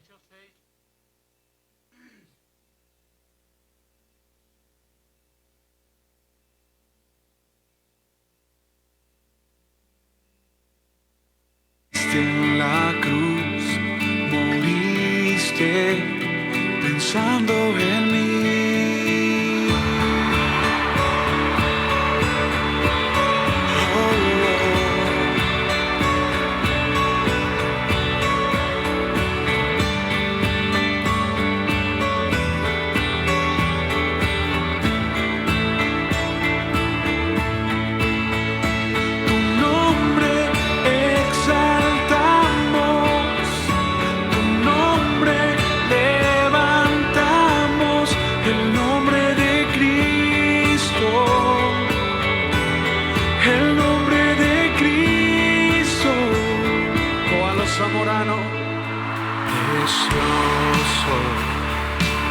Hechos 6. En la cruz moriste pensando en mí.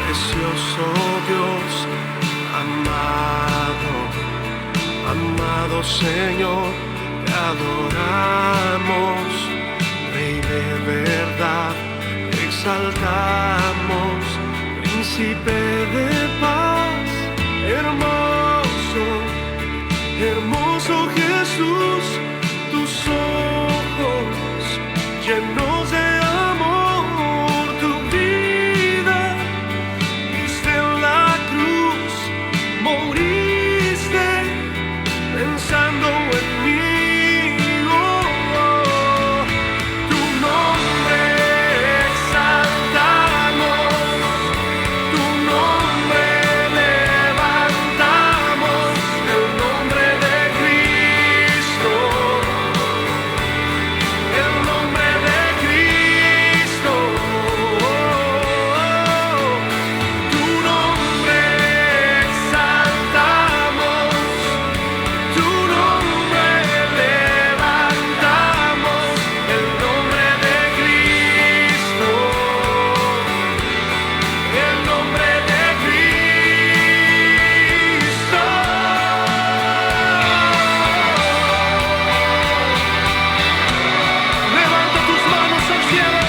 Precioso Dios, amado Señor, te adoramos, Rey de verdad, exaltamos, Príncipe de paz, hermoso Jesús, tus ojos llenos de amor, tu vida diste en la cruz, moriste pensando en mí. Tu nombre exaltamos, tu nombre levantamos, el nombre de Cristo, el nombre de Cristo. Tu nombre exaltamos, tu nombre levantamos, el nombre de Cristo, el nombre de Cristo. Levanta tus manos al cielo.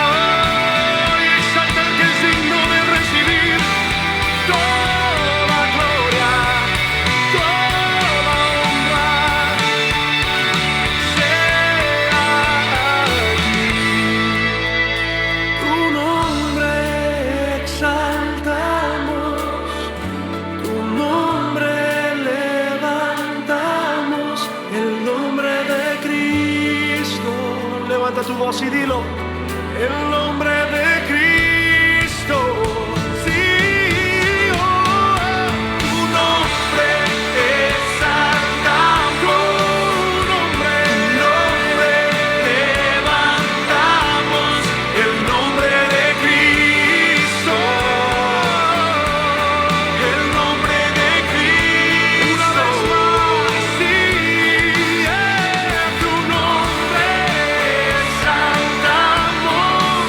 Ay, exalta al que es digno de recibir toda gloria, toda honra. Sea a ti. Tu nombre exaltamos, tu nombre levantamos, el nombre de Cristo. Levanta tu voz y dilo. El nombre de Cristo. Sí, tu nombre exaltamos, tu nombre levantamos, el nombre de Cristo, el nombre de Cristo. Una vez más, sí, tu nombre exaltamos,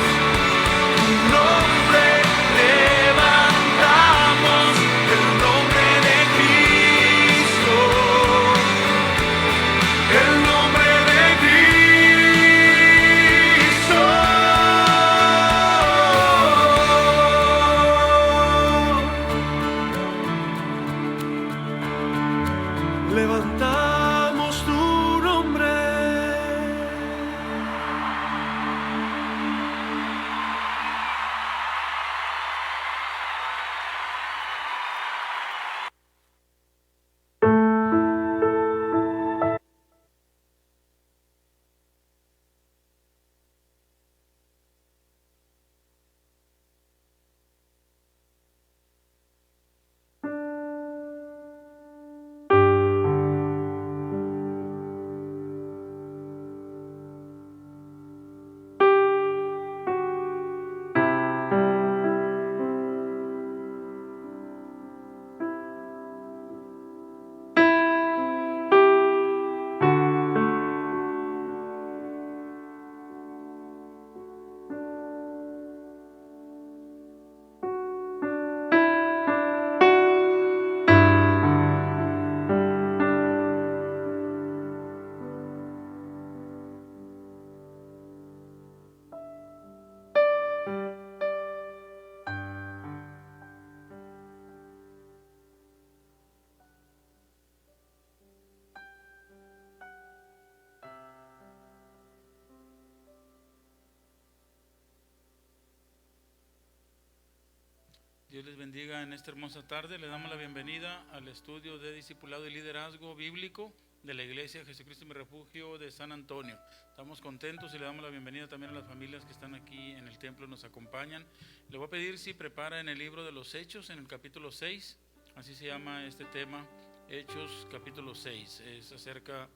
Dios les bendiga en esta hermosa tarde. Le damos la bienvenida al estudio de Discipulado y Liderazgo Bíblico de la Iglesia Jesucristo Mi Refugio de San Antonio. Estamos contentos y le damos la bienvenida también a las familias que están aquí en el templo, nos acompañan. Le voy a pedir si prepara en el libro de los Hechos, en el capítulo 6, así se llama este tema, Hechos capítulo 6. Es acerca,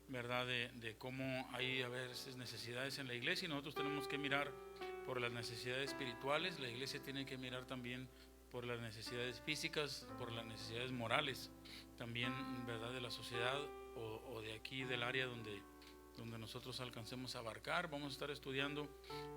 ¿verdad?, de cómo hay a veces necesidades en la iglesia y nosotros tenemos que mirar por las necesidades espirituales. La iglesia tiene que mirar también por las necesidades físicas, por las necesidades morales, también, ¿verdad?, de la sociedad o de aquí del área donde nosotros alcancemos a abarcar. Vamos a estar estudiando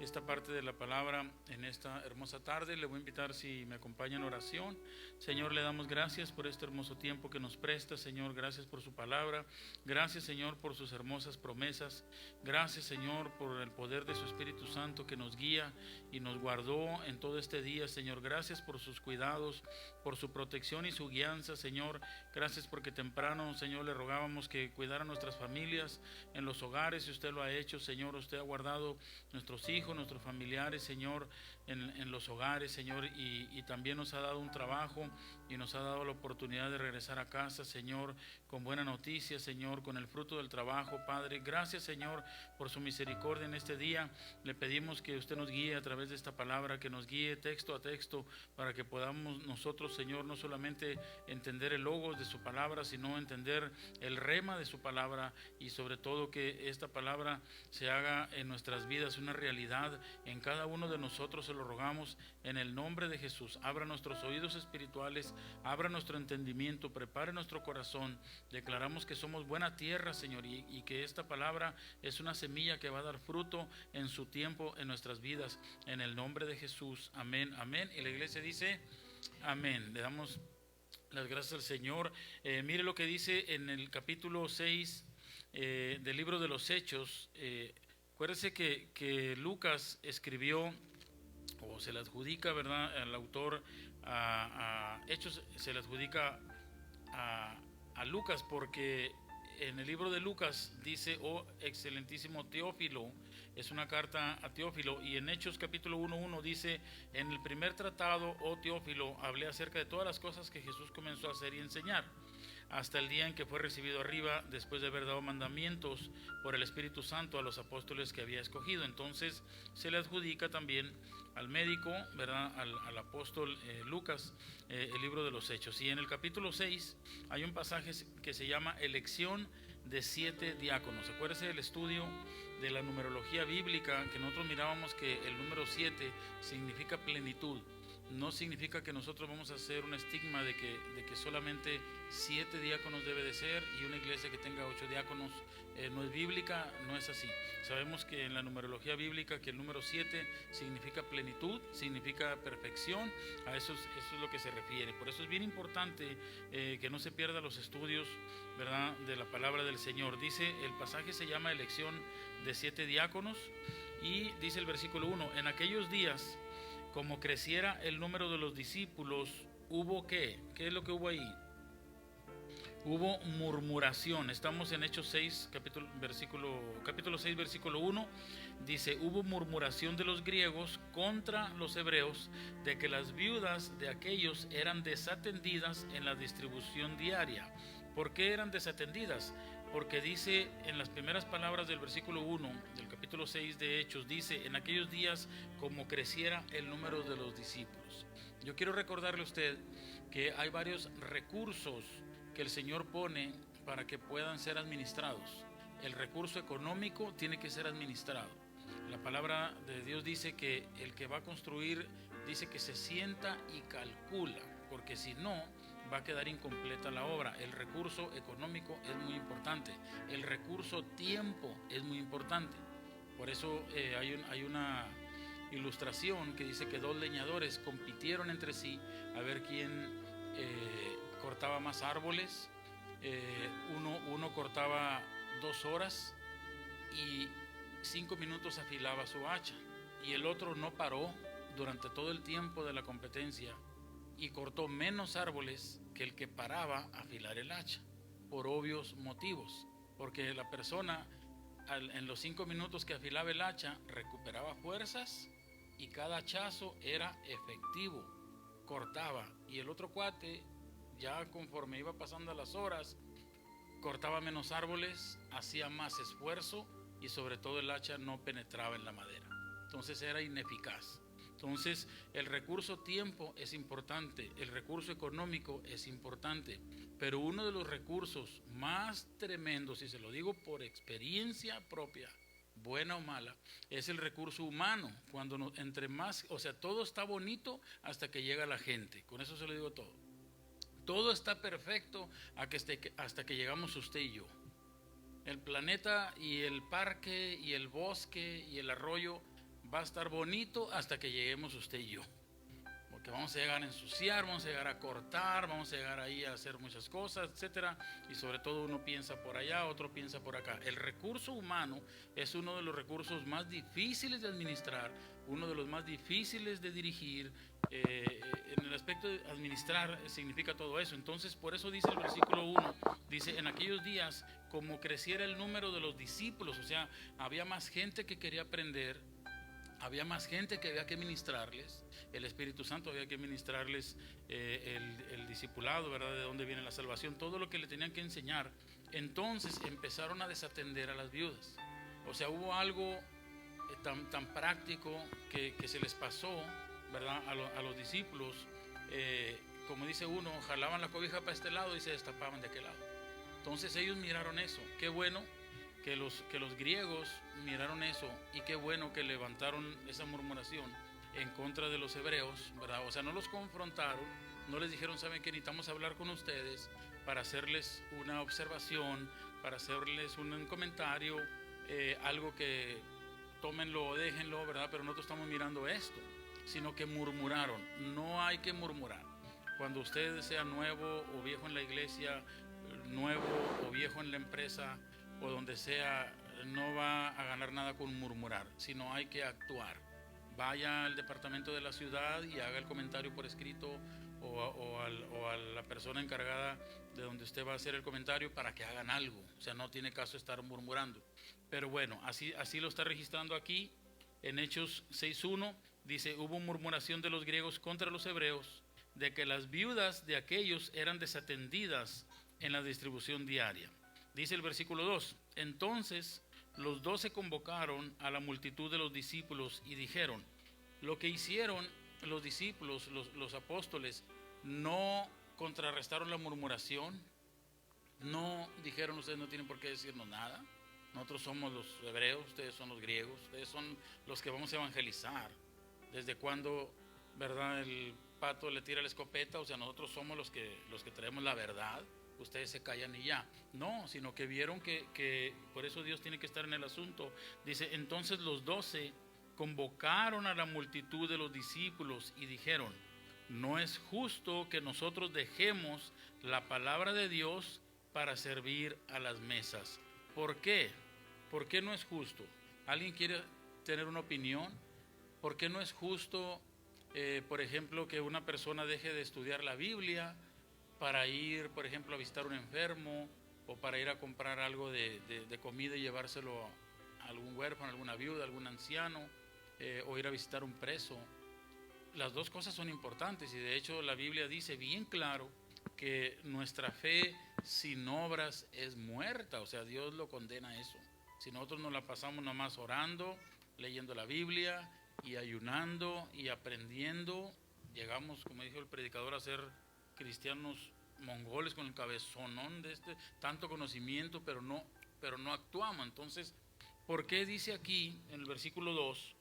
esta parte de la palabra en esta hermosa tarde. Le voy a invitar si me acompaña en oración. Señor, le damos gracias por este hermoso tiempo que nos presta. Señor, gracias por su palabra. Gracias, Señor, por sus hermosas promesas. Gracias, Señor, por el poder de su Espíritu Santo que nos guía y nos guardó en todo este día. Señor, gracias por sus cuidados, por su protección y su guianza. Señor, gracias porque temprano, Señor, le rogábamos que cuidara a nuestras familias en los hogares, y usted lo ha hecho. Señor, usted ha guardado nuestros hijos, nuestros familiares, Señor, en los hogares, Señor, y también nos ha dado un trabajo y nos ha dado la oportunidad de regresar a casa, Señor, con buena noticia, Señor, con el fruto del trabajo, Padre. Gracias, Señor, por su misericordia en este día. Le pedimos que usted nos guíe a través de esta palabra, que nos guíe texto a texto, para que podamos nosotros, Señor, no solamente entender el logos de su palabra, sino entender el rema de su palabra, y sobre todo que esta palabra se haga en nuestras vidas una realidad en cada uno de nosotros. Se lo rogamos en el nombre de Jesús. Abra nuestros oídos espirituales, abra nuestro entendimiento, prepare nuestro corazón. Declaramos que somos buena tierra, Señor, y que esta palabra es una semilla que va a dar fruto en su tiempo en nuestras vidas, en el nombre de Jesús. Amén, amén. Y la iglesia dice amén. Le damos las gracias al Señor. Mire lo que dice en el capítulo 6 del libro de los Hechos. Acuérdese que Lucas escribió, o se le adjudica, ¿verdad?, al autor a Hechos, se le adjudica a Lucas, porque en el libro de Lucas dice: oh excelentísimo Teófilo, es una carta a Teófilo. Y en Hechos capítulo 1:1 dice: en el primer tratado, oh Teófilo, hablé acerca de todas las cosas que Jesús comenzó a hacer y enseñar, hasta el día en que fue recibido arriba, después de haber dado mandamientos por el Espíritu Santo a los apóstoles que había escogido. Entonces se le adjudica también al médico, ¿verdad?, al apóstol Lucas, el libro de los Hechos. Y en el capítulo 6 hay un pasaje que se llama elección de 7 diáconos. Acuérdese del estudio de la numerología bíblica, que nosotros mirábamos que el número 7 significa plenitud. No significa que nosotros vamos a hacer un estigma de que solamente 7 diáconos debe de ser, y una iglesia que tenga 8 diáconos no es bíblica. No es así. Sabemos que en la numerología bíblica que el número 7 significa plenitud, significa perfección. A eso es lo que se refiere. Por eso es bien importante que no se pierda los estudios, ¿verdad?, de la palabra del Señor. Dice, el pasaje se llama elección de 7 diáconos, y dice el versículo 1: en aquellos días, como creciera el número de los discípulos, hubo ¿qué es lo que hubo ahí? Hubo murmuración. Estamos en Hechos 6, capítulo 6, versículo 1. Dice: hubo murmuración de los griegos contra los hebreos, de que las viudas de aquellos eran desatendidas en la distribución diaria. ¿Por qué eran desatendidas? Porque dice en las primeras palabras del versículo 1 del capítulo 6 de Hechos, dice: en aquellos días, como creciera el número de los discípulos. Yo quiero recordarle a usted que hay varios recursos que el Señor pone para que puedan ser administrados. El recurso económico tiene que ser administrado. La palabra de Dios dice que el que va a construir, dice que se sienta y calcula, porque si no, va a quedar incompleta la obra. El recurso económico es muy importante. El recurso tiempo es muy importante. Por eso hay una ilustración que dice que 2 leñadores compitieron entre sí a ver quién cortaba más árboles. Uno cortaba 2 horas y 5 minutos afilaba su hacha, y el otro no paró durante todo el tiempo de la competencia y cortó menos árboles que el que paraba a afilar el hacha, por obvios motivos, porque la persona en los 5 minutos que afilaba el hacha recuperaba fuerzas y cada hachazo era efectivo, cortaba, y el otro cuate, ya conforme iba pasando las horas, cortaba menos árboles, hacía más esfuerzo y sobre todo el hacha no penetraba en la madera. Entonces era ineficaz. Entonces el recurso tiempo es importante, el recurso económico es importante, pero uno de los recursos más tremendos, y se lo digo por experiencia propia, buena o mala, es el recurso humano. Cuando entre más, o sea, todo está bonito hasta que llega la gente. Con eso se lo digo todo. Todo está perfecto hasta que llegamos usted y yo. El planeta y el parque y el bosque y el arroyo va a estar bonito hasta que lleguemos usted y yo. Porque vamos a llegar a ensuciar, vamos a llegar a cortar, vamos a llegar ahí a hacer muchas cosas, etcétera. Y sobre todo uno piensa por allá, otro piensa por acá. El recurso humano es uno de los recursos más difíciles de administrar, uno de los más difíciles de dirigir. En el aspecto de administrar significa todo eso. Entonces, por eso dice el versículo 1, dice, en aquellos días, como creciera el número de los discípulos, o sea, había más gente que quería aprender, había más gente que había que ministrarles, el Espíritu Santo había que ministrarles el discipulado, ¿verdad? De dónde viene la salvación, todo lo que le tenían que enseñar. Entonces empezaron a desatender a las viudas. O sea, hubo algo tan práctico que se les pasó, ¿verdad? A los discípulos, como dice uno, jalaban la cobija para este lado y se destapaban de aquel lado. Entonces ellos miraron eso. Qué bueno que los griegos miraron eso, y qué bueno que levantaron esa murmuración en contra de los hebreos, ¿verdad? O sea, no los confrontaron, no les dijeron, saben que necesitamos hablar con ustedes para hacerles una observación, para hacerles un comentario, algo que tómenlo o déjenlo, ¿verdad? Pero nosotros estamos mirando esto, sino que murmuraron. No hay que murmurar. Cuando usted sea nuevo o viejo en la iglesia, nuevo o viejo en la empresa o donde sea, no va a ganar nada con murmurar, sino hay que actuar. Vaya al departamento de la ciudad y haga el comentario por escrito, o a la persona encargada de donde usted va a hacer el comentario, para que hagan algo. O sea, no tiene caso estar murmurando. Pero bueno, así lo está registrando aquí en Hechos 6:1. Dice, hubo murmuración de los griegos contra los hebreos, de que las viudas de aquellos eran desatendidas en la distribución diaria. Dice el versículo 2, entonces los 12 convocaron a la multitud de los discípulos y dijeron, lo que hicieron los discípulos, los apóstoles, no contrarrestaron la murmuración, no dijeron, ustedes no tienen por qué decirnos nada, nosotros somos los hebreos, ustedes son los griegos, ustedes son los que vamos a evangelizar. ¿Desde cuándo, verdad, el pato le tira la escopeta? O sea, nosotros somos los que traemos la verdad, ustedes se callan y ya. No, sino que vieron que por eso Dios tiene que estar en el asunto. Dice, entonces los 12 convocaron a la multitud de los discípulos y dijeron, no es justo que nosotros dejemos la palabra de Dios para servir a las mesas. ¿Por qué? ¿Por qué no es justo? ¿Alguien quiere tener una opinión? ¿Por qué no es justo, por ejemplo, que una persona deje de estudiar la Biblia para ir, por ejemplo, a visitar a un enfermo, o para ir a comprar algo de comida y llevárselo a algún huérfano, a alguna viuda, a algún anciano, o ir a visitar un preso? Las dos cosas son importantes, y de hecho la Biblia dice bien claro que nuestra fe sin obras es muerta. O sea, Dios lo condena a eso. Si nosotros nos la pasamos nomás orando, leyendo la Biblia y ayunando y aprendiendo, llegamos, como dijo el predicador, a ser cristianos mongoles con el cabezonón de tanto conocimiento, pero no actuamos. Entonces, ¿por qué dice aquí en el versículo 2?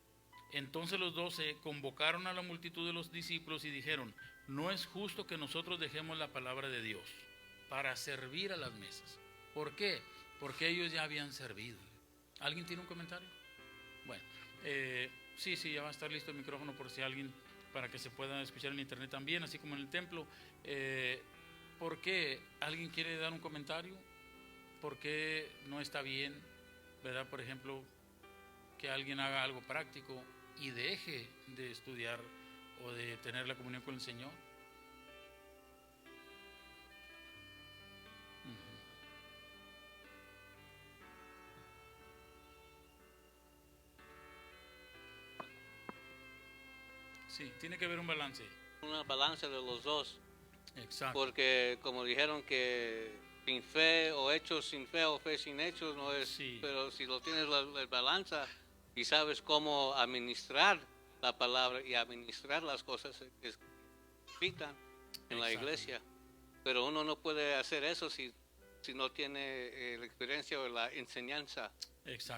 Entonces los 12 convocaron a la multitud de los discípulos y dijeron, no es justo que nosotros dejemos la palabra de Dios para servir a las mesas. ¿Por qué? Porque ellos ya habían servido. ¿Alguien tiene un comentario? Bueno, sí, ya va a estar listo el micrófono por si alguien, para que se pueda escuchar en internet también, así como en el templo. ¿Por qué? ¿Alguien quiere dar un comentario? ¿Por qué no está bien, verdad? Por ejemplo, que alguien haga algo práctico y deje de estudiar o de tener la comunión con el Señor. Sí, tiene que haber un balance. una balanza de los dos. Exacto. Porque como dijeron que sin fe o hechos sin fe o fe sin hechos no es, Sí. pero si lo tienes la balanza y sabes cómo administrar la palabra y administrar las cosas que necesitan en la Exacto. iglesia, pero uno no puede hacer eso si no tiene la experiencia o la enseñanza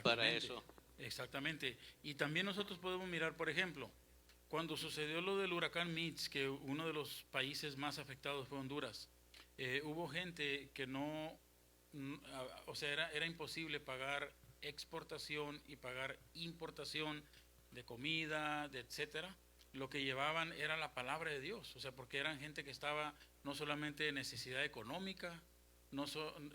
para eso. Exactamente. Y también nosotros podemos mirar, por ejemplo, cuando sucedió lo del huracán Mitch, que uno de los países más afectados fue Honduras, hubo gente que no, o sea, era imposible pagar exportación y pagar importación de comida, de etcétera. Lo que llevaban era la palabra de Dios, o sea, porque eran gente que estaba no solamente en necesidad económica,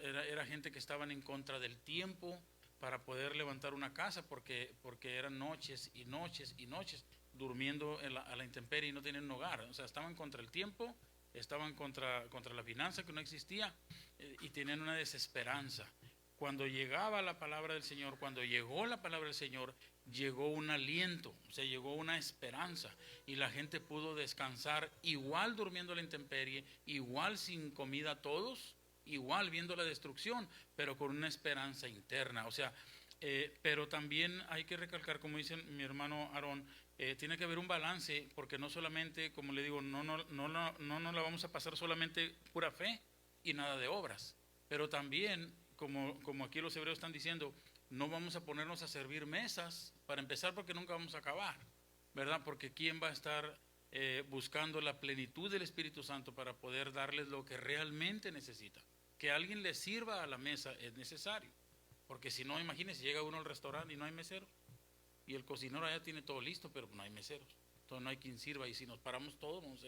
era gente que estaban en contra del tiempo para poder levantar una casa, porque eran noches y noches y noches durmiendo a la intemperie y no tenían un hogar. O sea, estaban contra el tiempo, estaban contra la finanza que no existía, y tenían una desesperanza. Cuando llegaba la palabra del Señor, cuando llegó la palabra del Señor, llegó un aliento, o sea, llegó una esperanza, y la gente pudo descansar igual durmiendo a la intemperie, igual sin comida todos, igual viendo la destrucción, pero con una esperanza interna. O sea, pero también hay que recalcar, como dice mi hermano Aarón, tiene que haber un balance, porque no solamente, como le digo, no la vamos a pasar solamente pura fe y nada de obras, pero también, como aquí los hebreos están diciendo, no vamos a ponernos a servir mesas para empezar, porque nunca vamos a acabar, ¿verdad? Porque ¿quién va a estar buscando la plenitud del Espíritu Santo para poder darles lo que realmente necesita? Que alguien les sirva a la mesa es necesario, porque si no, imagínense, llega uno al restaurante y no hay mesero, y el cocinero allá tiene todo listo, pero no hay meseros, entonces no hay quien sirva, y si nos paramos todos vamos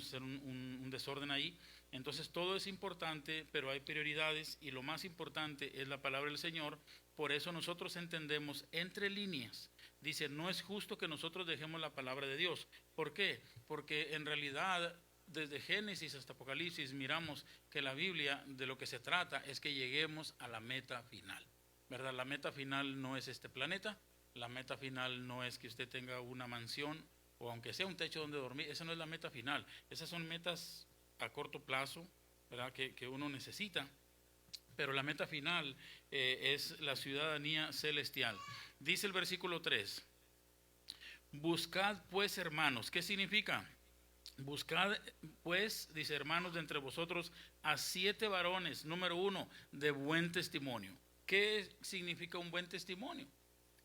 a hacer un desorden ahí. Entonces todo es importante, pero hay prioridades, y lo más importante es la palabra del Señor. Por eso nosotros entendemos entre líneas, dice, no es justo que nosotros dejemos la palabra de Dios. ¿Por qué? Porque en realidad desde Génesis hasta Apocalipsis miramos que la Biblia de lo que se trata es que lleguemos a la meta final, ¿verdad? La meta final no es este planeta, la meta final no es que usted tenga una mansión o aunque sea un techo donde dormir. Esa no es la meta final, esas son metas a corto plazo, ¿verdad? Que uno necesita, pero la meta final es la ciudadanía celestial. Dice el versículo 3, buscad pues, hermanos. ¿Qué significa? Buscad pues, dice, hermanos, de entre vosotros a 7 varones, número 1, de buen testimonio. ¿Qué significa un buen testimonio?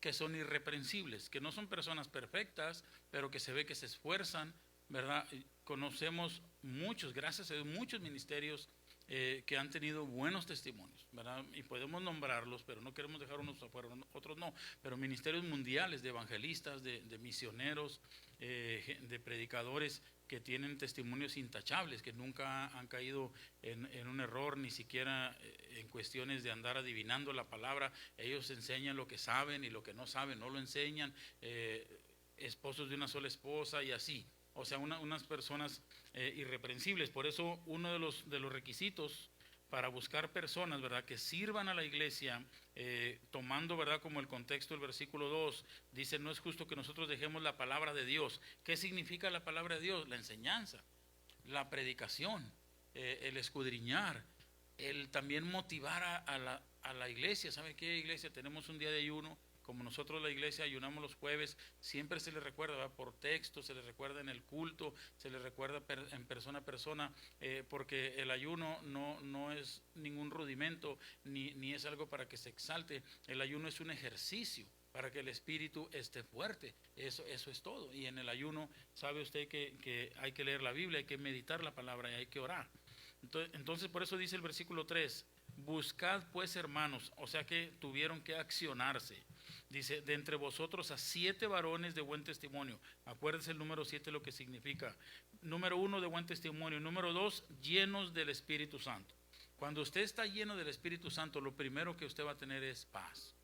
Que son irreprensibles, que no son personas perfectas, pero que se ve que se esfuerzan, ¿verdad? Conocemos muchos, gracias a Dios, muchos ministerios que han tenido buenos testimonios, ¿verdad? Y podemos nombrarlos, pero no queremos dejar unos afuera, otros no, pero ministerios mundiales de evangelistas, de misioneros, de predicadores que tienen testimonios intachables, que nunca han caído en un error, ni siquiera en cuestiones de andar adivinando la palabra. Ellos enseñan lo que saben, y lo que no saben no lo enseñan, esposos de una sola esposa y así. O sea, unas personas irreprensibles. Por eso uno de los requisitos para buscar personas, ¿verdad?, que sirvan a la iglesia, tomando, ¿verdad?, como el contexto del versículo 2, dice, no es justo que nosotros dejemos la palabra de Dios. ¿Qué significa la palabra de Dios? La enseñanza, la predicación, el escudriñar, el también motivar a la iglesia. ¿Sabe qué, iglesia? Tenemos un día de ayuno. Como nosotros la iglesia ayunamos los jueves, siempre se les recuerda, ¿verdad?, por texto, se les recuerda en el culto, se les recuerda en persona a persona, porque el ayuno no es ningún rudimento, ni es algo para que se exalte. El ayuno es un ejercicio para que el espíritu esté fuerte. Eso es todo. Y en el ayuno, sabe usted que hay que leer la Biblia, hay que meditar la palabra y hay que orar. Entonces por eso dice el versículo 3, buscad pues, hermanos, o sea que tuvieron que accionarse. Dice, de entre vosotros a 7 varones de buen testimonio. Acuérdense el número 7 lo que significa. Número 1, de buen testimonio. Número 2, llenos del Espíritu Santo. Cuando usted está lleno del Espíritu Santo, lo primero que usted va a tener es paz.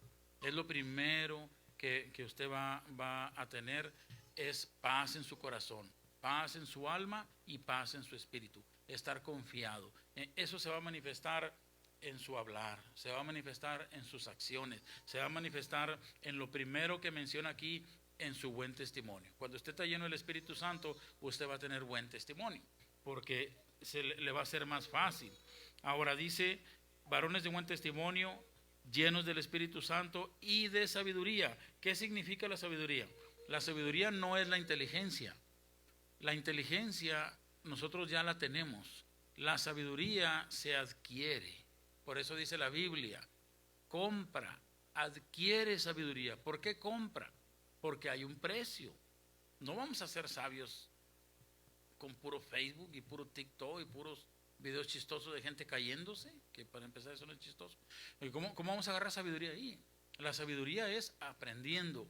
Es lo primero que usted va a tener, es paz en su corazón, paz en su alma y paz en su espíritu. Estar confiado. Eso se va a manifestar en su hablar, se va a manifestar en sus acciones, se va a manifestar en lo primero que menciona aquí, en su buen testimonio. Cuando usted está lleno del Espíritu Santo, usted va a tener buen testimonio, porque le va a ser más fácil. Ahora dice, varones de buen testimonio, llenos del Espíritu Santo y de sabiduría. ¿Qué significa la sabiduría? La sabiduría no es la inteligencia. La inteligencia nosotros ya la tenemos. La sabiduría se adquiere. Por eso dice la Biblia, compra, adquiere sabiduría. ¿Por qué compra? Porque hay un precio. No vamos a ser sabios con puro Facebook y puro TikTok y puros videos chistosos de gente cayéndose, que para empezar eso no es chistoso. ¿Cómo vamos a agarrar sabiduría ahí? La sabiduría es aprendiendo.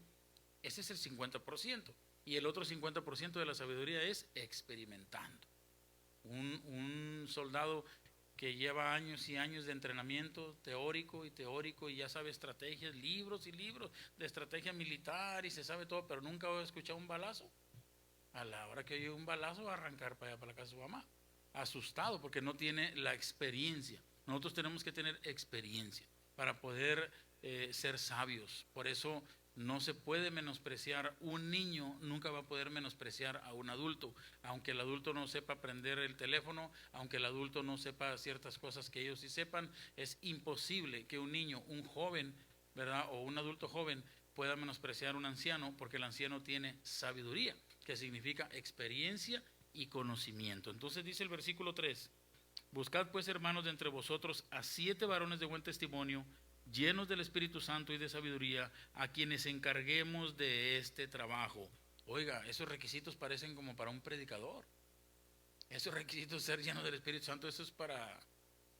Ese es el 50%. Y el otro 50% de la sabiduría es experimentando. Un soldado que lleva años y años de entrenamiento teórico y ya sabe estrategias, libros y libros de estrategia militar y se sabe todo, pero nunca ha escuchado un balazo. A la hora que oye un balazo va a arrancar para allá, para la casa de su mamá, asustado porque no tiene la experiencia. Nosotros tenemos que tener experiencia para poder ser sabios. Por eso no se puede menospreciar. Un niño nunca va a poder menospreciar a un adulto, aunque el adulto no sepa prender el teléfono, aunque el adulto no sepa ciertas cosas que ellos sí sepan. Es imposible que un niño, un joven, ¿verdad?, o un adulto joven pueda menospreciar a un anciano, porque el anciano tiene sabiduría, que significa experiencia y conocimiento. Entonces dice el versículo 3, buscad pues, hermanos, de entre vosotros a 7 varones de buen testimonio, llenos del Espíritu Santo y de sabiduría, a quienes encarguemos de este trabajo. Oiga, esos requisitos parecen como para un predicador. Esos requisitos, ser lleno del Espíritu Santo, eso es para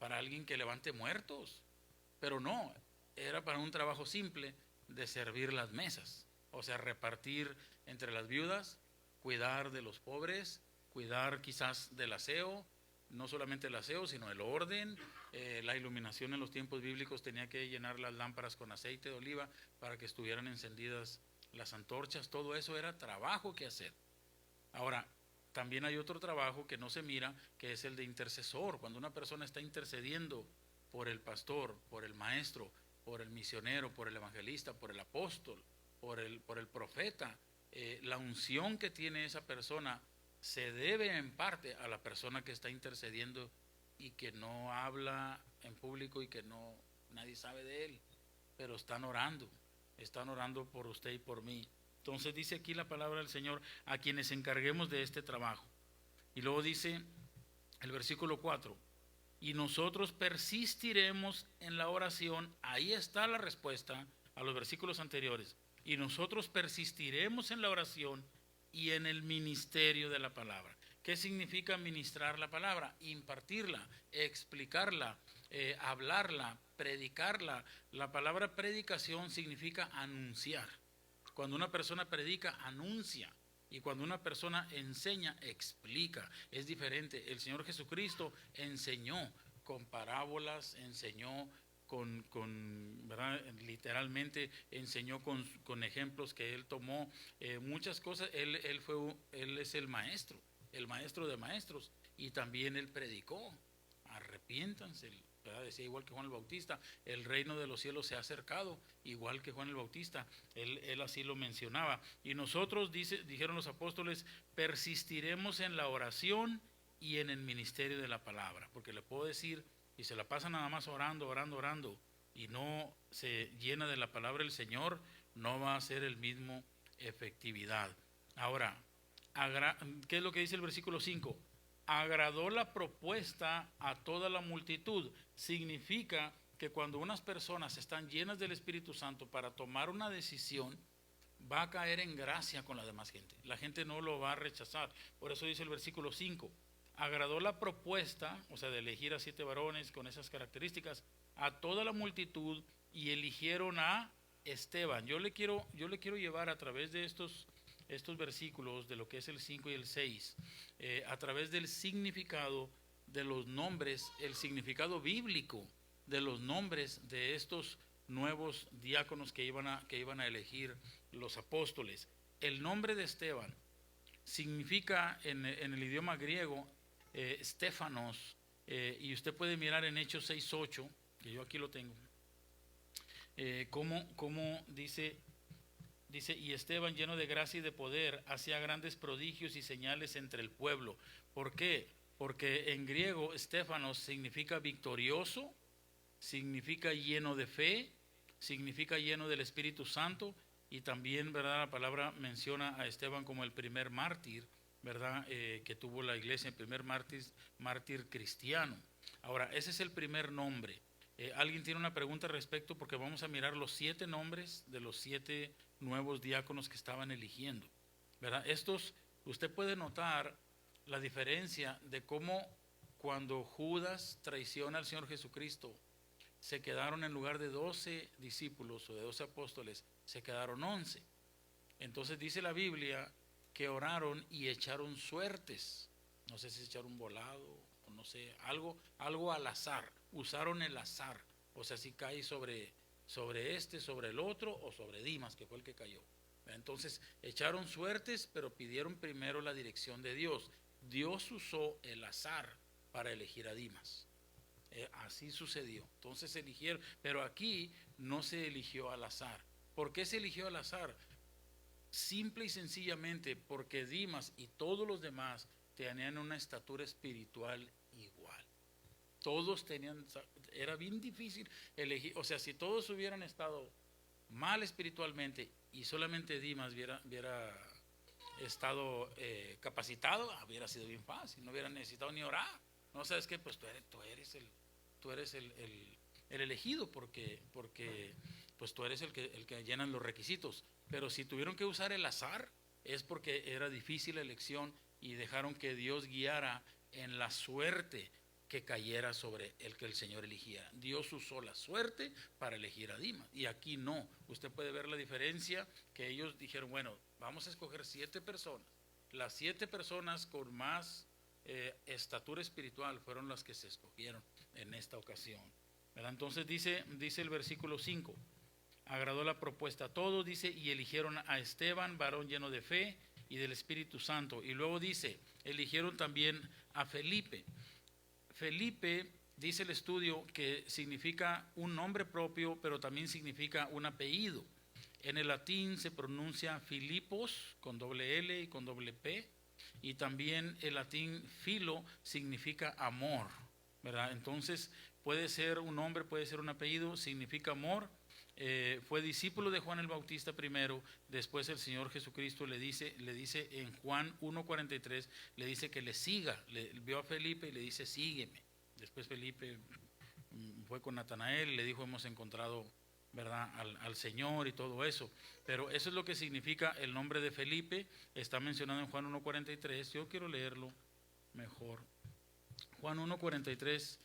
alguien que levante muertos. Pero no, era para un trabajo simple de servir las mesas. O sea, repartir entre las viudas, cuidar de los pobres, cuidar quizás del aseo, no solamente el aseo, sino el orden. La iluminación en los tiempos bíblicos tenía que llenar las lámparas con aceite de oliva para que estuvieran encendidas las antorchas. Todo eso era trabajo que hacer. Ahora, también hay otro trabajo que no se mira, que es el de intercesor. Cuando una persona está intercediendo por el pastor, por el maestro, por el misionero, por el evangelista, por el apóstol, por el profeta, la unción que tiene esa persona se debe en parte a la persona que está intercediendo y que no habla en público y que nadie sabe de él, pero están orando por usted y por mí. Entonces dice aquí la palabra del Señor, a quienes encarguemos de este trabajo. Y luego dice el versículo 4, y nosotros persistiremos en la oración. Ahí está la respuesta a los versículos anteriores. Y nosotros persistiremos en la oración y en el ministerio de la palabra. ¿Qué significa ministrar la palabra? Impartirla, explicarla, hablarla, predicarla. La palabra predicación significa anunciar. Cuando una persona predica, anuncia. Y cuando una persona enseña, explica. Es diferente. El Señor Jesucristo enseñó con parábolas, enseñó ¿verdad? Literalmente enseñó con ejemplos que él tomó, muchas cosas. Él es el maestro de maestros, y también él predicó, arrepiéntanse, ¿verdad? Decía igual que Juan el Bautista, el reino de los cielos se ha acercado, igual que Juan el Bautista, él así lo mencionaba. Y nosotros, dijeron los apóstoles, persistiremos en la oración y en el ministerio de la palabra, porque le puedo decir, y se la pasa nada más orando, y no se llena de la palabra del Señor, no va a ser el mismo efectividad. Ahora, ¿qué es lo que dice el versículo 5? Agradó la propuesta a toda la multitud. Significa que cuando unas personas están llenas del Espíritu Santo para tomar una decisión, va a caer en gracia con la demás gente. La gente no lo va a rechazar. Por eso dice el versículo 5. Agradó la propuesta, o sea, de elegir a 7 varones con esas características, a toda la multitud, y eligieron a Esteban. Yo le quiero llevar a través de estos versículos, de lo que es el 5 y el 6, a través del significado de los nombres, el significado bíblico de los nombres de estos nuevos diáconos que iban a elegir los apóstoles. El nombre de Esteban significa en el idioma griego Stefanos, y usted puede mirar en Hechos 6:8, que yo aquí lo tengo, cómo dice dice, y Esteban, lleno de gracia y de poder, hacía grandes prodigios y señales entre el pueblo. ¿Por qué? Porque en griego Estéfanos significa victorioso, significa lleno de fe, significa lleno del Espíritu Santo, y también, ¿verdad?, la palabra menciona a Esteban como el primer mártir, ¿verdad?, que tuvo la iglesia, el primer mártir cristiano. Ahora, ese es el primer nombre. ¿Alguien tiene una pregunta al respecto? Porque vamos a mirar los 7 nombres de los 7 nuevos diáconos que estaban eligiendo, ¿verdad? Estos, usted puede notar la diferencia de cómo cuando Judas traiciona al Señor Jesucristo, se quedaron en lugar de 12 discípulos o de 12 apóstoles, se quedaron 11. Entonces dice la Biblia que oraron y echaron suertes. No sé si echaron volado o no sé, algo al azar. Usaron el azar. O sea, si cae sobre este, sobre el otro o sobre Dimas, que fue el que cayó. Entonces echaron suertes, pero pidieron primero la dirección de Dios. Dios usó el azar para elegir a Dimas. Así sucedió. Entonces eligieron, pero aquí no se eligió al azar. ¿Por qué se eligió al azar? Simple y sencillamente porque Dimas y todos los demás tenían una estatura espiritual igual. Todos tenían, era bien difícil elegir, o sea, si todos hubieran estado mal espiritualmente y solamente Dimas hubiera estado capacitado, hubiera sido bien fácil, no hubiera necesitado ni orar. No, ¿sabes qué? Pues tú eres el elegido porque pues tú eres el que llenan los requisitos. Pero si tuvieron que usar el azar es porque era difícil la elección y dejaron que Dios guiara en la suerte que cayera sobre el que el Señor eligiera. Dios usó la suerte para elegir a Dimas y aquí no. Usted puede ver la diferencia, que ellos dijeron, bueno, vamos a escoger 7 personas. Las 7 personas con más estatura espiritual fueron las que se escogieron en esta ocasión, ¿verdad? Entonces dice el versículo 5, agradó la propuesta a todos, dice, y eligieron a Esteban, varón lleno de fe y del Espíritu Santo. Y luego dice, eligieron también a Felipe. Felipe, dice el estudio, que significa un nombre propio, pero también significa un apellido. En el latín se pronuncia Filipos, con doble L y con doble P, y también el latín filo significa amor, ¿verdad? Entonces puede ser un nombre, puede ser un apellido, significa amor. Fue discípulo de Juan el Bautista primero, después el Señor Jesucristo le dice en Juan 1:43, le dice que le siga, vio a Felipe y le dice sígueme. Después Felipe fue con Natanael y le dijo hemos encontrado, ¿verdad?, al Señor y todo eso. Pero eso es lo que significa el nombre de Felipe, está mencionado en Juan 1:43, yo quiero leerlo mejor. Juan 1:43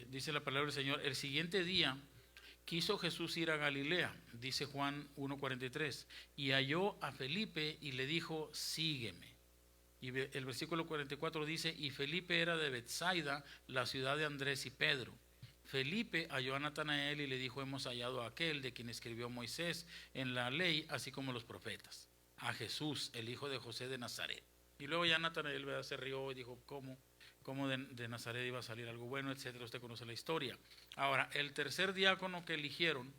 dice la palabra del Señor, el siguiente día quiso Jesús ir a Galilea, dice Juan 1:43, y halló a Felipe y le dijo, sígueme. Y el versículo 44 dice, y Felipe era de Betsaida, la ciudad de Andrés y Pedro. Felipe halló a Natanael y le dijo, hemos hallado a aquel de quien escribió Moisés en la ley, así como los profetas, a Jesús, el hijo de José de Nazaret. Y luego ya Natanael, ¿verdad?, se rió y dijo, ¿cómo de Nazaret iba a salir algo bueno, etcétera? Usted conoce la historia. Ahora, el tercer diácono que eligieron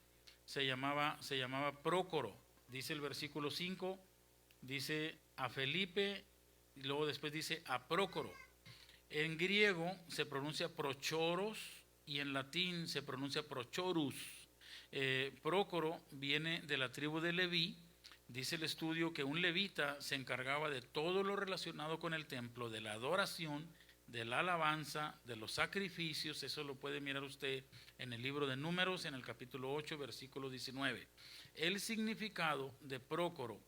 se llamaba Prócoro. Dice el versículo 5, dice a Felipe, y luego después dice a Prócoro. En griego se pronuncia Prochoros y en latín se pronuncia Prochorus. Prócoro viene de la tribu de Leví. Dice el estudio que un levita se encargaba de todo lo relacionado con el templo, de la adoración, de la alabanza, de los sacrificios. Eso lo puede mirar usted en el libro de Números, en el capítulo 8, versículo 19. El significado de prócoro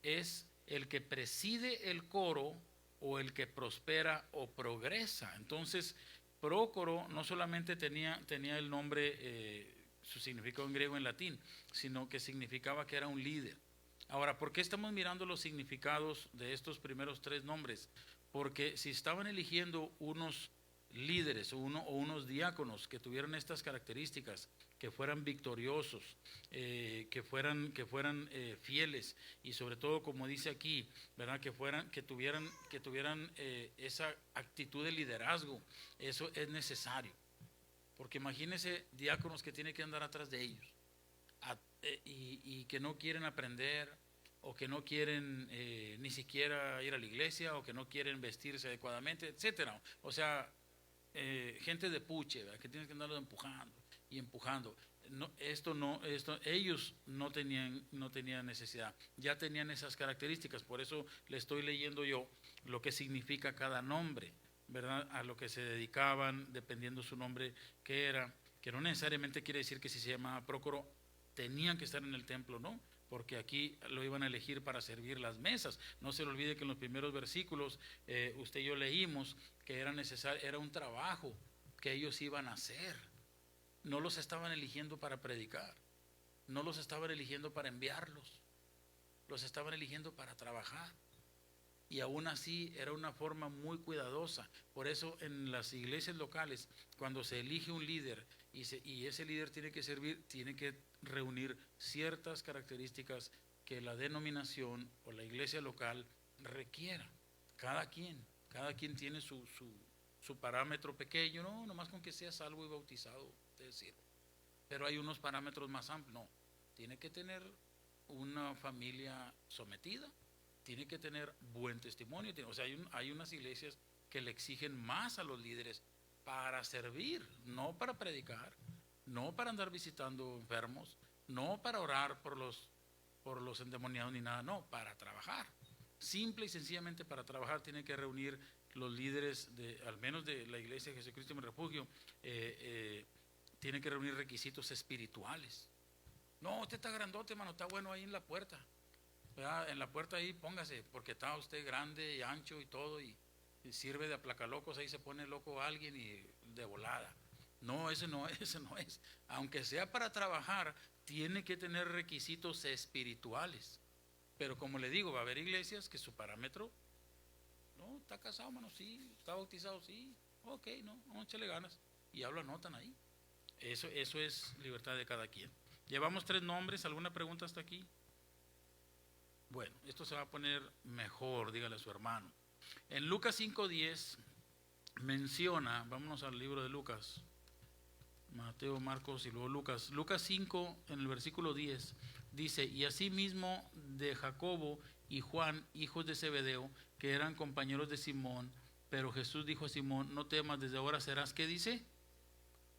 es el que preside el coro o el que prospera o progresa. Entonces, prócoro no solamente tenía el nombre, su significado en griego y en latín, sino que significaba que era un líder. Ahora, ¿por qué estamos mirando los significados de estos primeros 3 nombres? Porque si estaban eligiendo unos líderes o unos diáconos que tuvieran estas características, que fueran victoriosos, que fueran fieles y sobre todo, como dice aquí, ¿verdad?, que tuvieran esa actitud de liderazgo, eso es necesario. Porque imagínense diáconos que tienen que andar atrás de ellos, y que no quieren aprender, o que no quieren ni siquiera ir a la iglesia, o que no quieren vestirse adecuadamente, etcétera. O sea, gente de puche, ¿verdad?, que tienes que andarlo empujando y empujando. No, ellos no tenían necesidad, ya tenían esas características. Por eso le estoy leyendo yo lo que significa cada nombre, ¿verdad?, a lo que se dedicaban, dependiendo su nombre que era, que no necesariamente quiere decir que si se llamaba Prócoro tenían que estar en el templo, ¿no? Porque aquí lo iban a elegir para servir las mesas. No se le olvide que en los primeros versículos usted y yo leímos que era un trabajo que ellos iban a hacer. No los estaban eligiendo para predicar, no los estaban eligiendo para enviarlos, los estaban eligiendo para trabajar. Y aún así era una forma muy cuidadosa. Por eso en las iglesias locales, cuando se elige un líder y ese líder tiene que servir, tiene que reunir ciertas características que la denominación o la iglesia local requiera. Cada quien tiene su parámetro pequeño, no, nomás con que sea salvo y bautizado, es decir. Pero hay unos parámetros más amplios. No, tiene que tener una familia sometida, tiene que tener buen testimonio. O sea, hay unas iglesias que le exigen más a los líderes para servir, no para predicar, no para andar visitando enfermos, no para orar por los endemoniados ni nada, no, para trabajar. Simple y sencillamente para trabajar tienen que reunir los líderes, al menos de la Iglesia de Jesucristo en mi Refugio, tienen que reunir requisitos espirituales. No, usted está grandote, hermano, está bueno ahí en la puerta. ¿Verdad? En la puerta ahí póngase, porque está usted grande y ancho y todo, y sirve de aplacalocos, ahí se pone loco alguien y de volada. No, ese no es. Aunque sea para trabajar, tiene que tener requisitos espirituales. Pero como le digo, va a haber iglesias que su parámetro, no, está casado, hermano, sí, está bautizado, sí, ok, no, échale ganas. Y ya lo anotan ahí. Eso es libertad de cada quien. Llevamos 3 nombres, ¿alguna pregunta hasta aquí? Bueno, esto se va a poner mejor, dígale a su hermano. En Lucas 5:10 menciona, vámonos al libro de Lucas, Mateo, Marcos y luego Lucas. Lucas 5, en el versículo 10, dice: y asimismo de Jacobo y Juan, hijos de Zebedeo, que eran compañeros de Simón. Pero Jesús dijo a Simón: no temas, desde ahora serás, ¿qué dice?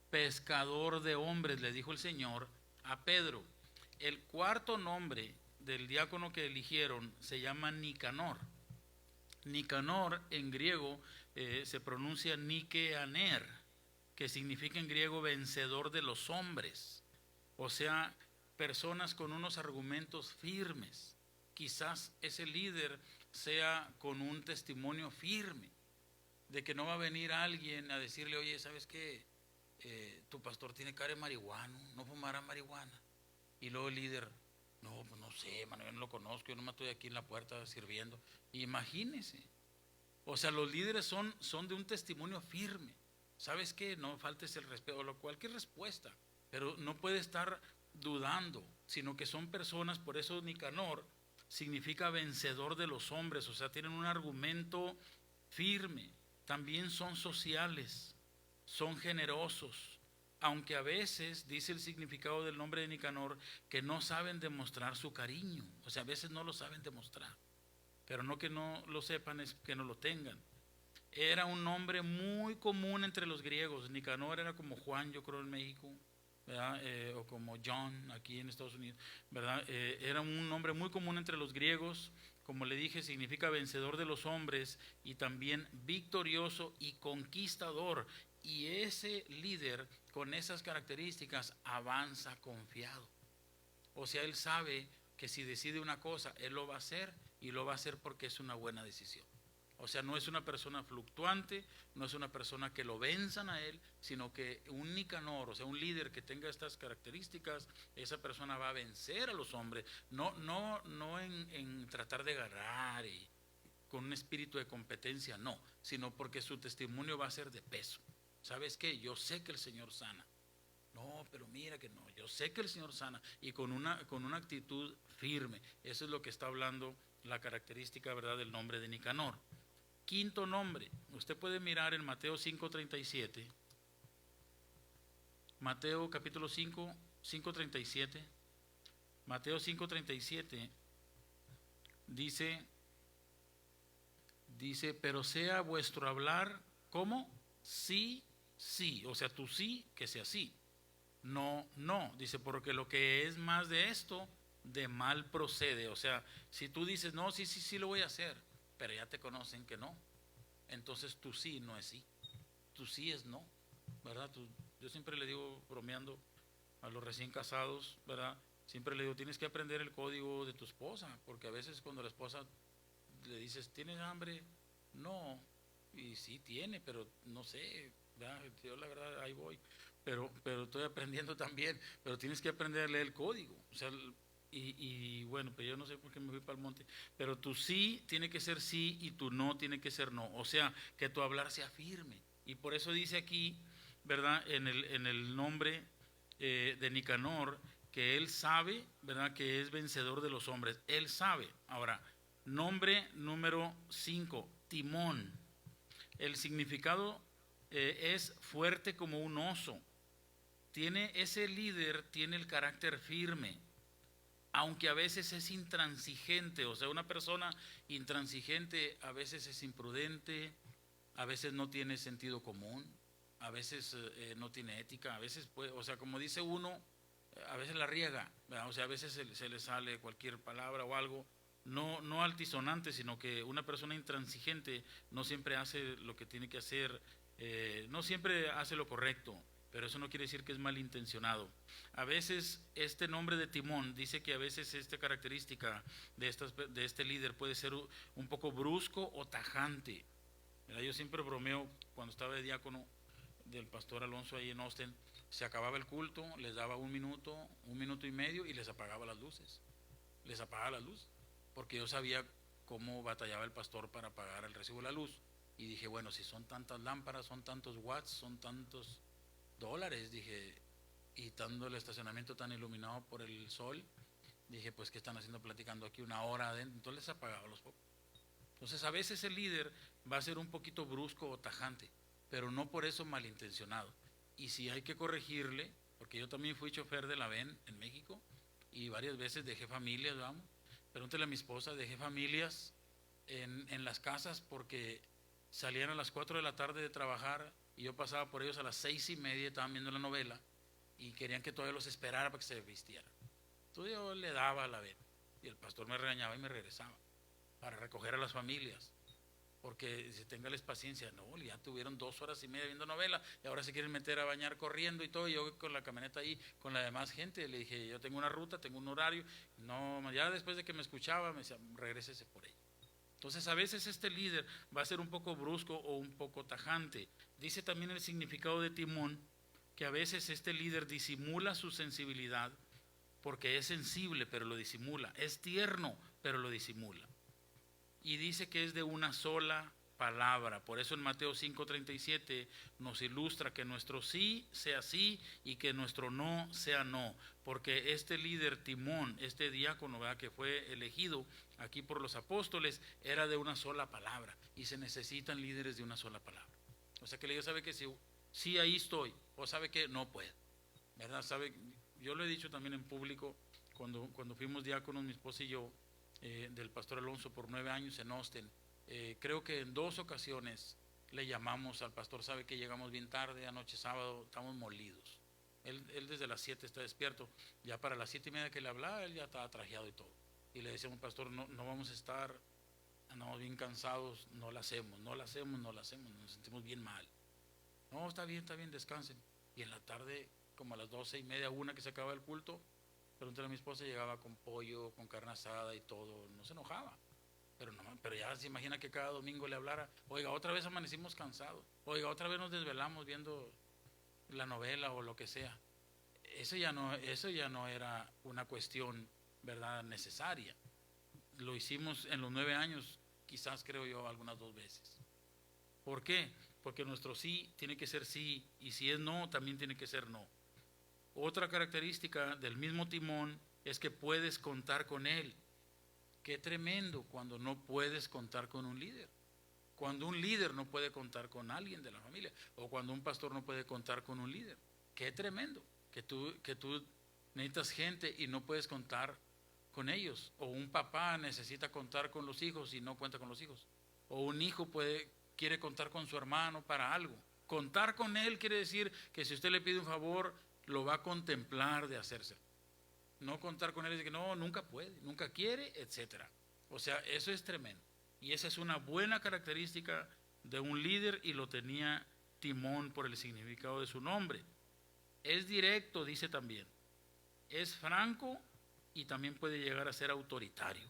Pescador de hombres, le dijo el Señor a Pedro. El cuarto nombre del diácono que eligieron se llama Nicanor. Nicanor en griego se pronuncia Nikeaner, que significa en griego vencedor de los hombres. O sea, personas con unos argumentos firmes. Quizás ese líder sea con un testimonio firme, de que no va a venir alguien a decirle: oye, ¿sabes qué? Tu pastor tiene cara de marihuano, no fumará marihuana. Y luego el líder: no, pues no sé, mano, yo no lo conozco, yo nomás estoy aquí en la puerta sirviendo. Imagínese. O sea, los líderes son de un testimonio firme. ¿Sabes qué? No faltes el respeto, o cualquier respuesta, pero no puede estar dudando, sino que son personas. Por eso Nicanor significa vencedor de los hombres, o sea, tienen un argumento firme. También son sociales, son generosos, aunque a veces, dice el significado del nombre de Nicanor, que no saben demostrar su cariño. O sea, a veces no lo saben demostrar, pero no que no lo sepan, es que no lo tengan. Era un nombre muy común entre los griegos. Nicanor era como Juan, yo creo, en México, ¿verdad? O como John aquí en Estados Unidos, ¿verdad? Era un nombre muy común entre los griegos. Como le dije, significa vencedor de los hombres y también victorioso y conquistador. Y ese líder con esas características avanza confiado. O sea, él sabe que si decide una cosa, él lo va a hacer, y lo va a hacer porque es una buena decisión. O sea, no es una persona fluctuante, no es una persona que lo venzan a él, sino que un Nicanor, o sea, un líder que tenga estas características, esa persona va a vencer a los hombres, no en tratar de agarrar y con un espíritu de competencia, no, sino porque su testimonio va a ser de peso. ¿Sabes qué? Yo sé que el Señor sana. No, pero mira que no, yo sé que el Señor sana, y con una actitud firme. Eso es lo que está hablando la característica, ¿verdad?, del nombre de Nicanor. Quinto nombre, usted puede mirar en Mateo 5:37, Mateo capítulo 5:37, Mateo 5:37 dice, pero sea vuestro hablar, ¿cómo? Sí, sí, o sea, tu sí, que sea sí, no, no, dice, porque lo que es más de esto, de mal procede. O sea, si tú dices, no, sí, sí, sí lo voy a hacer, pero ya te conocen que no, entonces tu sí no es sí, tu sí es no, ¿verdad? Yo siempre le digo, bromeando a los recién casados, ¿verdad? Siempre le digo, tienes que aprender el código de tu esposa, porque a veces cuando la esposa le dices, ¿tienes hambre? No, y sí tiene, pero no sé, ¿verdad? Yo la verdad ahí voy, pero estoy aprendiendo también, pero tienes que aprender a leer el código, o sea, y bueno, pues yo no sé por qué me fui para el monte, pero tu sí tiene que ser sí y tu no tiene que ser no, o sea, que tu hablar sea firme, y por eso dice aquí, ¿verdad? En el nombre de Nicanor, que él sabe, ¿verdad? Que es vencedor de los hombres, él sabe. Ahora, nombre número 5, Timón. El significado es fuerte como un oso. Ese líder tiene el carácter firme, aunque a veces es intransigente. O sea, una persona intransigente a veces es imprudente, a veces no tiene sentido común, a veces no tiene ética, a veces puede, o sea, como dice uno, a veces la riega, ¿verdad? O sea, a veces se le sale cualquier palabra o algo, no altisonante, sino que una persona intransigente no siempre hace lo que tiene que hacer, no siempre hace lo correcto, pero eso no quiere decir que es malintencionado. A veces este nombre de Timón dice que a veces esta característica de este líder puede ser un poco brusco o tajante. ¿Verdad? Yo siempre bromeo cuando estaba de diácono del pastor Alonso ahí en Austin, se acababa el culto, les daba un minuto y medio y les apagaba las luces, porque yo sabía cómo batallaba el pastor para pagar el recibo de la luz, y dije, bueno, si son tantas lámparas, son tantos watts, son tantos dólares, dije, y tanto el estacionamiento tan iluminado por el sol, dije, pues ¿qué están haciendo platicando aquí una hora adentro? Entonces les apagaba los focos. Entonces a veces el líder va a ser un poquito brusco o tajante, pero no por eso malintencionado. Y si hay que corregirle, porque yo también fui chofer de la VEN en México y varias veces dejé familias, vamos, pregúntale a mi esposa, dejé familias en las casas porque salían a las 4 de la tarde de trabajar y yo pasaba por ellos a las 6:30, estaban viendo la novela y querían que todavía los esperara para que se vistieran. Entonces yo le daba a la VEN y el pastor me regañaba y me regresaba para recoger a las familias. Porque si téngales paciencia, no, ya tuvieron 2 horas y media viendo novela y ahora se quieren meter a bañar corriendo y todo. Y yo con la camioneta ahí, con la demás gente, le dije, yo tengo una ruta, tengo un horario. No, ya después de que me escuchaba, me decía, regrésese por ella. Entonces a veces este líder va a ser un poco brusco o un poco tajante. Dice también el significado de Timón, que a veces este líder disimula su sensibilidad porque es sensible, pero lo disimula. Es tierno, pero lo disimula. Y dice que es de una sola palabra. Por eso en Mateo 5:37 nos ilustra que nuestro sí sea sí y que nuestro no sea no. Porque este líder Timón, este diácono, ¿verdad?, que fue elegido aquí por los apóstoles, era de una sola palabra. Y se necesitan líderes de una sola palabra. O sea que le sabe que sí ahí estoy, o sabe que no puedo, ¿verdad? Sabe, yo lo he dicho también en público, cuando fuimos diáconos, mi esposa y yo, del pastor Alonso por 9 años en Austin, creo que en 2 ocasiones le llamamos al pastor, sabe que llegamos bien tarde, anoche sábado, estamos molidos. Él desde las 7 está despierto, ya para las 7:30 que le hablaba, él ya estaba trajeado y todo. Y le decíamos, pastor, no vamos a estar, andamos bien cansados, no la hacemos, nos sentimos bien mal. No, está bien, descansen. Y en la tarde, como a las 12:30, 1 que se acaba el culto, pregúntale a mi esposa, llegaba con pollo, con carne asada y todo, no se enojaba. Pero ya se imagina que cada domingo le hablara, oiga, otra vez amanecimos cansados, oiga, otra vez nos desvelamos viendo la novela o lo que sea. Eso ya no era una cuestión, ¿verdad?, necesaria. Lo hicimos en los 9 años, quizás creo yo algunas 2 veces. ¿Por qué? Porque nuestro sí tiene que ser sí, y si es no, también tiene que ser no. Otra característica del mismo Timón es que puedes contar con él. Qué tremendo cuando no puedes contar con un líder. Cuando un líder no puede contar con alguien de la familia, o cuando un pastor no puede contar con un líder. Qué tremendo que tú necesitas gente y no puedes contar con ellos. O un papá necesita contar con los hijos y no cuenta con los hijos. O un hijo quiere contar con su hermano para algo. Contar con él quiere decir que si usted le pide un favor, lo va a contemplar de hacerse. No contar con él es que no, nunca puede, nunca quiere, etcétera. O sea, eso es tremendo. Y esa es una buena característica de un líder, y lo tenía Timón por el significado de su nombre. Es directo, dice también. Es franco y también puede llegar a ser autoritario.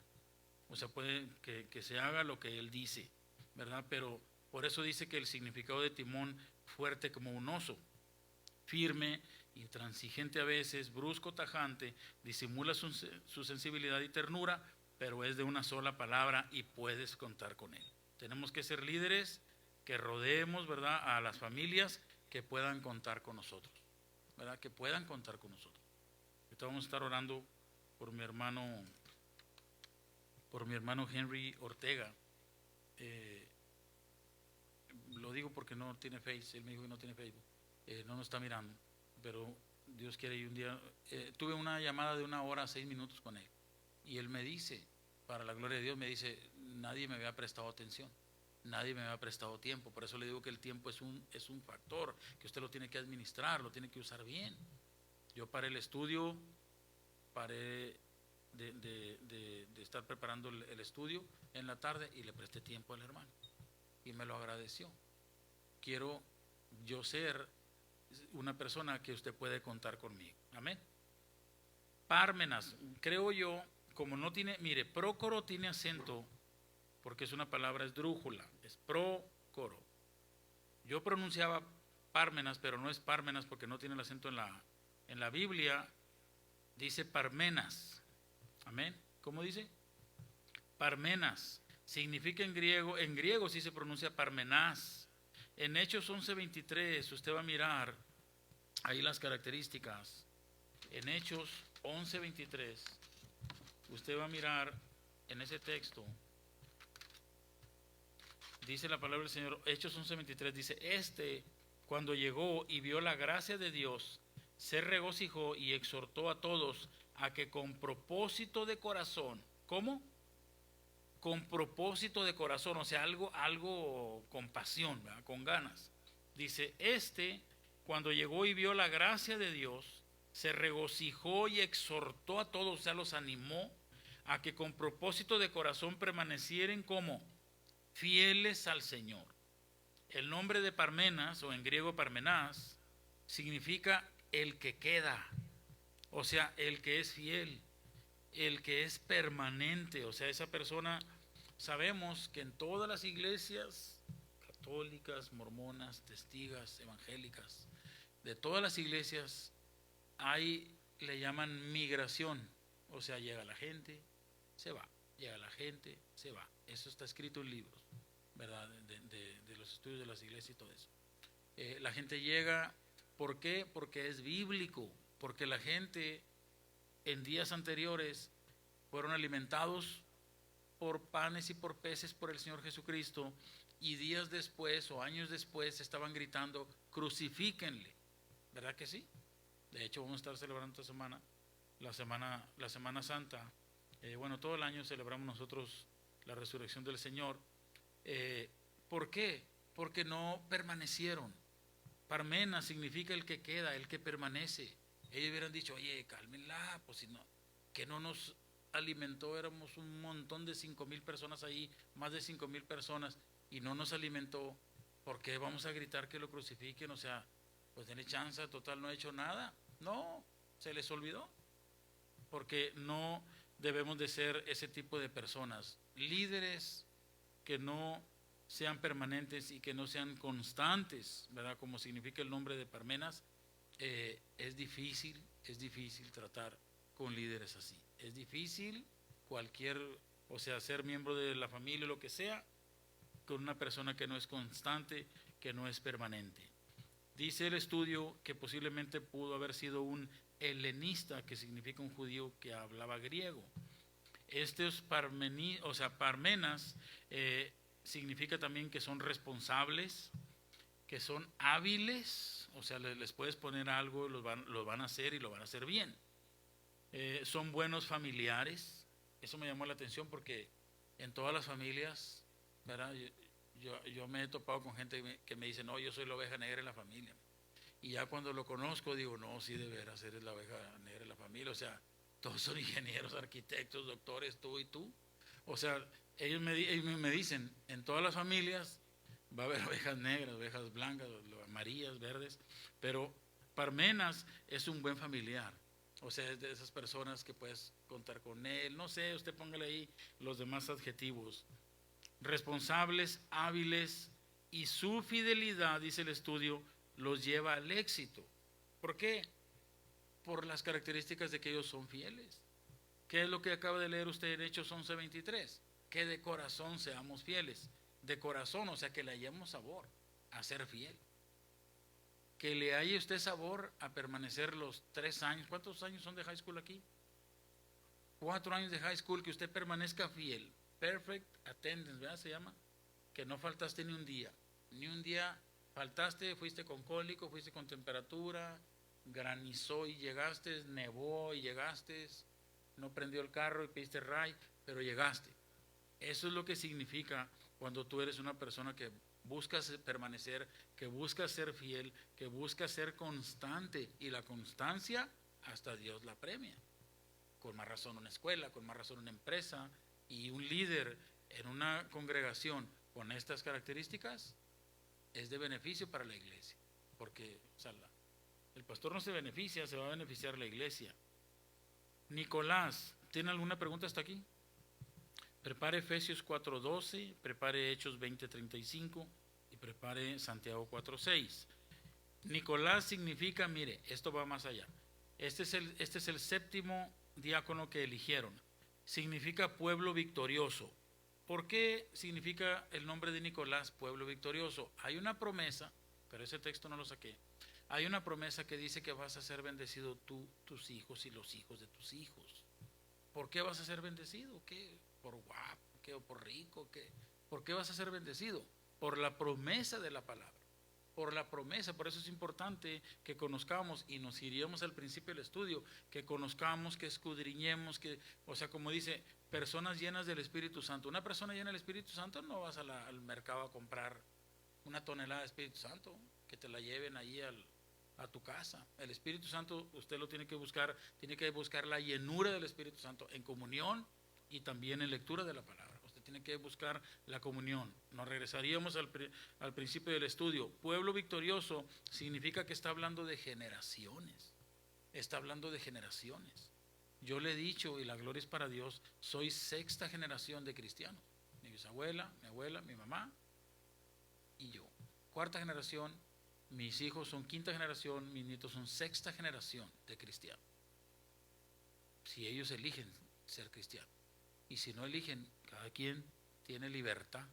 O sea, puede que se haga lo que él dice, ¿verdad? Pero por eso dice que el significado de Timón, fuerte como un oso, firme, intransigente a veces, brusco, tajante, disimula su sensibilidad y ternura, pero es de una sola palabra y puedes contar con él. Tenemos que ser líderes que rodeemos, ¿verdad?, a las familias que puedan contar con nosotros, ¿verdad?, que puedan contar con nosotros. Ahorita vamos a estar orando por mi hermano Henry Ortega. Lo digo porque no tiene Face, él me dijo que no tiene Facebook, no nos está mirando, pero Dios quiere. Y un día tuve una llamada de 1 hora, 6 minutos con él, y él me dice, para la gloria de Dios, me dice, nadie me había prestado atención, nadie me había prestado tiempo. Por eso le digo que el tiempo es un factor, que usted lo tiene que administrar, lo tiene que usar bien. Yo paré el estudio, paré de estar preparando el estudio en la tarde y le presté tiempo al hermano y me lo agradeció. Quiero yo ser una persona que usted puede contar conmigo. Amén. Pármenas, creo yo, como no tiene, mire, prócoro tiene acento porque es una palabra esdrújula, es prócoro. Yo pronunciaba Pármenas, pero no es Pármenas porque no tiene el acento en la Biblia. Dice Parmenas. Amén. ¿Cómo dice? Parmenas. Significa en griego sí se pronuncia Parmenás. En Hechos 11:23 usted va a mirar ahí las características. En Hechos 11:23 usted va a mirar en ese texto. Dice la palabra del Señor, Hechos 11:23 dice, cuando llegó y vio la gracia de Dios, se regocijó y exhortó a todos a que con propósito de corazón, ¿cómo? Con propósito de corazón, o sea, algo con pasión, ¿verdad?, con ganas. Dice, cuando llegó y vio la gracia de Dios, se regocijó y exhortó a todos, o sea, los animó a que con propósito de corazón permanecieren como fieles al Señor. El nombre de Parmenas, o en griego Parmenás, significa el que queda, o sea, el que es fiel, el que es permanente. O sea, esa persona, sabemos que en todas las iglesias católicas, mormonas, testigas, evangélicas, de todas las iglesias le llaman migración. O sea, llega la gente, se va, llega la gente, se va. Eso está escrito en libros, ¿verdad?, de los estudios de las iglesias y todo eso. La gente llega, ¿por qué? Porque es bíblico, porque la gente en días anteriores fueron alimentados por panes y por peces por el Señor Jesucristo, y días después o años después estaban gritando, crucifíquenle, ¿verdad que sí? De hecho, vamos a estar celebrando esta semana, la Semana Santa. Bueno, todo el año celebramos nosotros la resurrección del Señor. ¿Por qué? Porque no permanecieron. Parmenas significa el que queda, el que permanece. Ellos hubieran dicho, oye, cálmenla, pues si no, que no nos alimentó, éramos un montón de 5,000 personas ahí, más de 5,000 personas, y no nos alimentó, ¿por qué vamos a gritar que lo crucifiquen? O sea, pues denle chance, total, no ha hecho nada. No, se les olvidó, porque no debemos de ser ese tipo de personas, líderes que no sean permanentes y que no sean constantes, ¿verdad? Como significa el nombre de Parmenas. Es difícil tratar con líderes así. Es difícil o sea, ser miembro de la familia o lo que sea, con una persona que no es constante, que no es permanente. Dice el estudio que posiblemente pudo haber sido un helenista, que significa un judío que hablaba griego. Parmenas significa también que son responsables, que son hábiles, o sea, les puedes poner algo, lo van a hacer y lo van a hacer bien. son buenos familiares. Eso me llamó la atención porque en todas las familias, ¿verdad? Yo me he topado con gente que me dice, no, yo soy la oveja negra en la familia. Y ya cuando lo conozco digo, no, sí de veras eres la oveja negra en la familia. O sea, todos son ingenieros, arquitectos, doctores, tú y tú. O sea, ellos me dicen, en todas las familias va a haber ovejas negras, ovejas blancas, amarillas, verdes, pero Parmenas es un buen familiar. O sea, es de esas personas que puedes contar con él. No sé, usted póngale ahí los demás adjetivos. Responsables, hábiles, y su fidelidad, dice el estudio, los lleva al éxito. ¿Por qué? Por las características de que ellos son fieles. ¿Qué es lo que acaba de leer usted en Hechos 11:23? Que de corazón seamos fieles. De corazón, o sea, que le hallemos sabor a ser fiel. Que le halle usted sabor a permanecer los 3 años. ¿Cuántos años son de high school aquí? 4 años de high school, que usted permanezca fiel. Perfect attendance, ¿verdad? Se llama. Que no faltaste ni un día. Ni un día faltaste, fuiste con cólico, fuiste con temperatura, granizó y llegaste, nevó y llegaste, no prendió el carro y pediste ride, pero llegaste. Eso es lo que significa cuando tú eres una persona que buscas permanecer, que buscas ser fiel, que buscas ser constante, y la constancia hasta Dios la premia. Con más razón una escuela, con más razón una empresa, y un líder en una congregación con estas características es de beneficio para la iglesia, porque o sea, el pastor no se beneficia, se va a beneficiar la iglesia. Nicolás, ¿tiene alguna pregunta hasta aquí? Prepare Efesios 4:12, prepare Hechos 20:35 y prepare Santiago 4:6. Nicolás significa, mire, esto va más allá. Este es el séptimo diácono que eligieron. Significa pueblo victorioso. ¿Por qué significa el nombre de Nicolás pueblo victorioso? Hay una promesa, pero ese texto no lo saqué. Hay una promesa que dice que vas a ser bendecido tú, tus hijos y los hijos de tus hijos. ¿Por qué vas a ser bendecido? ¿Qué? ¿Por guapo? ¿Qué? ¿O por rico? ¿Qué? ¿Por qué vas a ser bendecido? Por la promesa de la palabra. Por la promesa. Por eso es importante que conozcamos, y nos iríamos al principio del estudio, que conozcamos, que escudriñemos, que, o sea, como dice, personas llenas del Espíritu Santo. Una persona llena del Espíritu Santo no vas al mercado a comprar una tonelada de Espíritu Santo, que te la lleven ahí a tu casa. El Espíritu Santo usted lo tiene que buscar la llenura del Espíritu Santo en comunión y también en lectura de la palabra. Usted tiene que buscar la comunión. Nos regresaríamos al principio del estudio. Pueblo victorioso significa que está hablando de generaciones. Está hablando de generaciones. Yo le he dicho, y la gloria es para Dios, soy 6ª generación de cristianos. Mi bisabuela, mi abuela, mi mamá y yo. 4ª generación. Mis hijos son 5ª generación, mis nietos son 6ª generación de cristianos. Si ellos eligen ser cristianos. Y si no eligen, cada quien tiene libertad,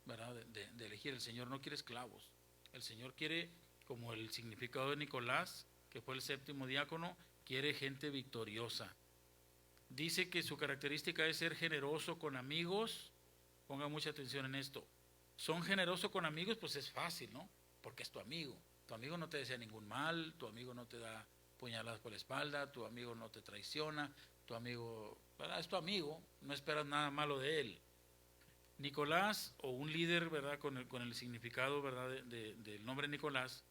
¿verdad? De elegir. El Señor no quiere esclavos. El Señor quiere, como el significado de Nicolás, que fue el 7º diácono, quiere gente victoriosa. Dice que su característica es ser generoso con amigos. Ponga mucha atención en esto. Son generosos con amigos, pues es fácil, ¿no? Porque es tu amigo. Tu amigo no te desea ningún mal, tu amigo no te da puñaladas por la espalda, tu amigo no te traiciona, tu amigo, ¿verdad? Es tu amigo, no esperas nada malo de él. Nicolás, o un líder, ¿verdad? Con el significado, ¿verdad? Del nombre Nicolás,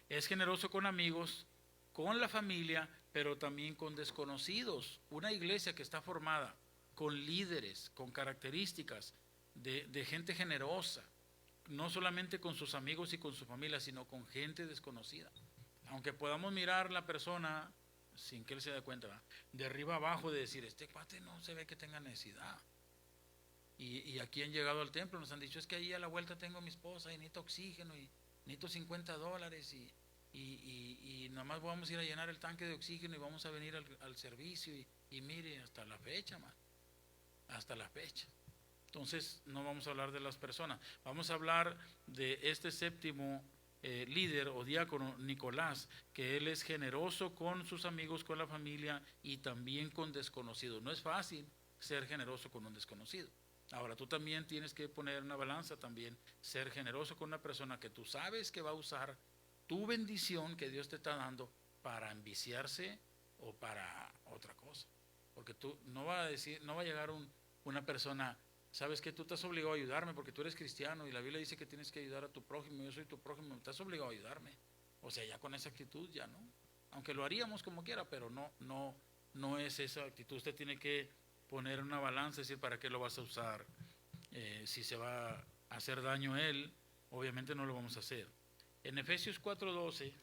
es generoso con amigos, con la familia, pero también con desconocidos. Una iglesia que está formada con líderes, con características de gente generosa, no solamente con sus amigos y con su familia, sino con gente desconocida. Aunque podamos mirar la persona sin que él se dé cuenta, ¿verdad? De arriba abajo, de decir, este cuate no se ve que tenga necesidad. Y aquí han llegado al templo, nos han dicho, es que ahí a la vuelta tengo a mi esposa y necesito oxígeno y necesito $50 y nomás vamos a ir a llenar el tanque de oxígeno y vamos a venir al servicio y mire, hasta la fecha, man, hasta la fecha. Entonces no vamos a hablar de las personas, vamos a hablar de este 7º líder o diácono, Nicolás, que él es generoso con sus amigos, con la familia y también con desconocidos. No es fácil ser generoso con un desconocido. Ahora tú también tienes que poner una balanza también, ser generoso con una persona que tú sabes que va a usar tu bendición que Dios te está dando para ambiciarse o para otra cosa. Porque tú no va a decir, no va a llegar una persona, sabes que tú estás obligado a ayudarme porque tú eres cristiano y la Biblia dice que tienes que ayudar a tu prójimo, yo soy tu prójimo, estás obligado a ayudarme. O sea, ya con esa actitud ya no. Aunque lo haríamos como quiera, pero no es esa actitud. Usted tiene que poner una balanza, es decir, ¿para qué lo vas a usar? Si se va a hacer daño a él, obviamente no lo vamos a hacer. En Efesios 4:12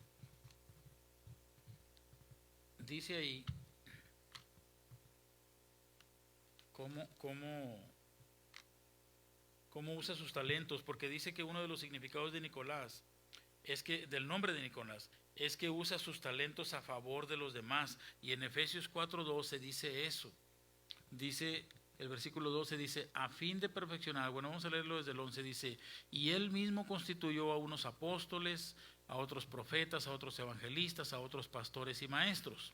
dice ahí cómo usa sus talentos, porque dice que uno de los significados de Nicolás es que, del nombre de Nicolás, es que usa sus talentos a favor de los demás. Y en Efesios 4:12 dice eso. Dice, el versículo 12 dice, a fin de perfeccionar, bueno, vamos a leerlo desde el 11, dice, y él mismo constituyó a unos apóstoles, a otros profetas, a otros evangelistas, a otros pastores y maestros.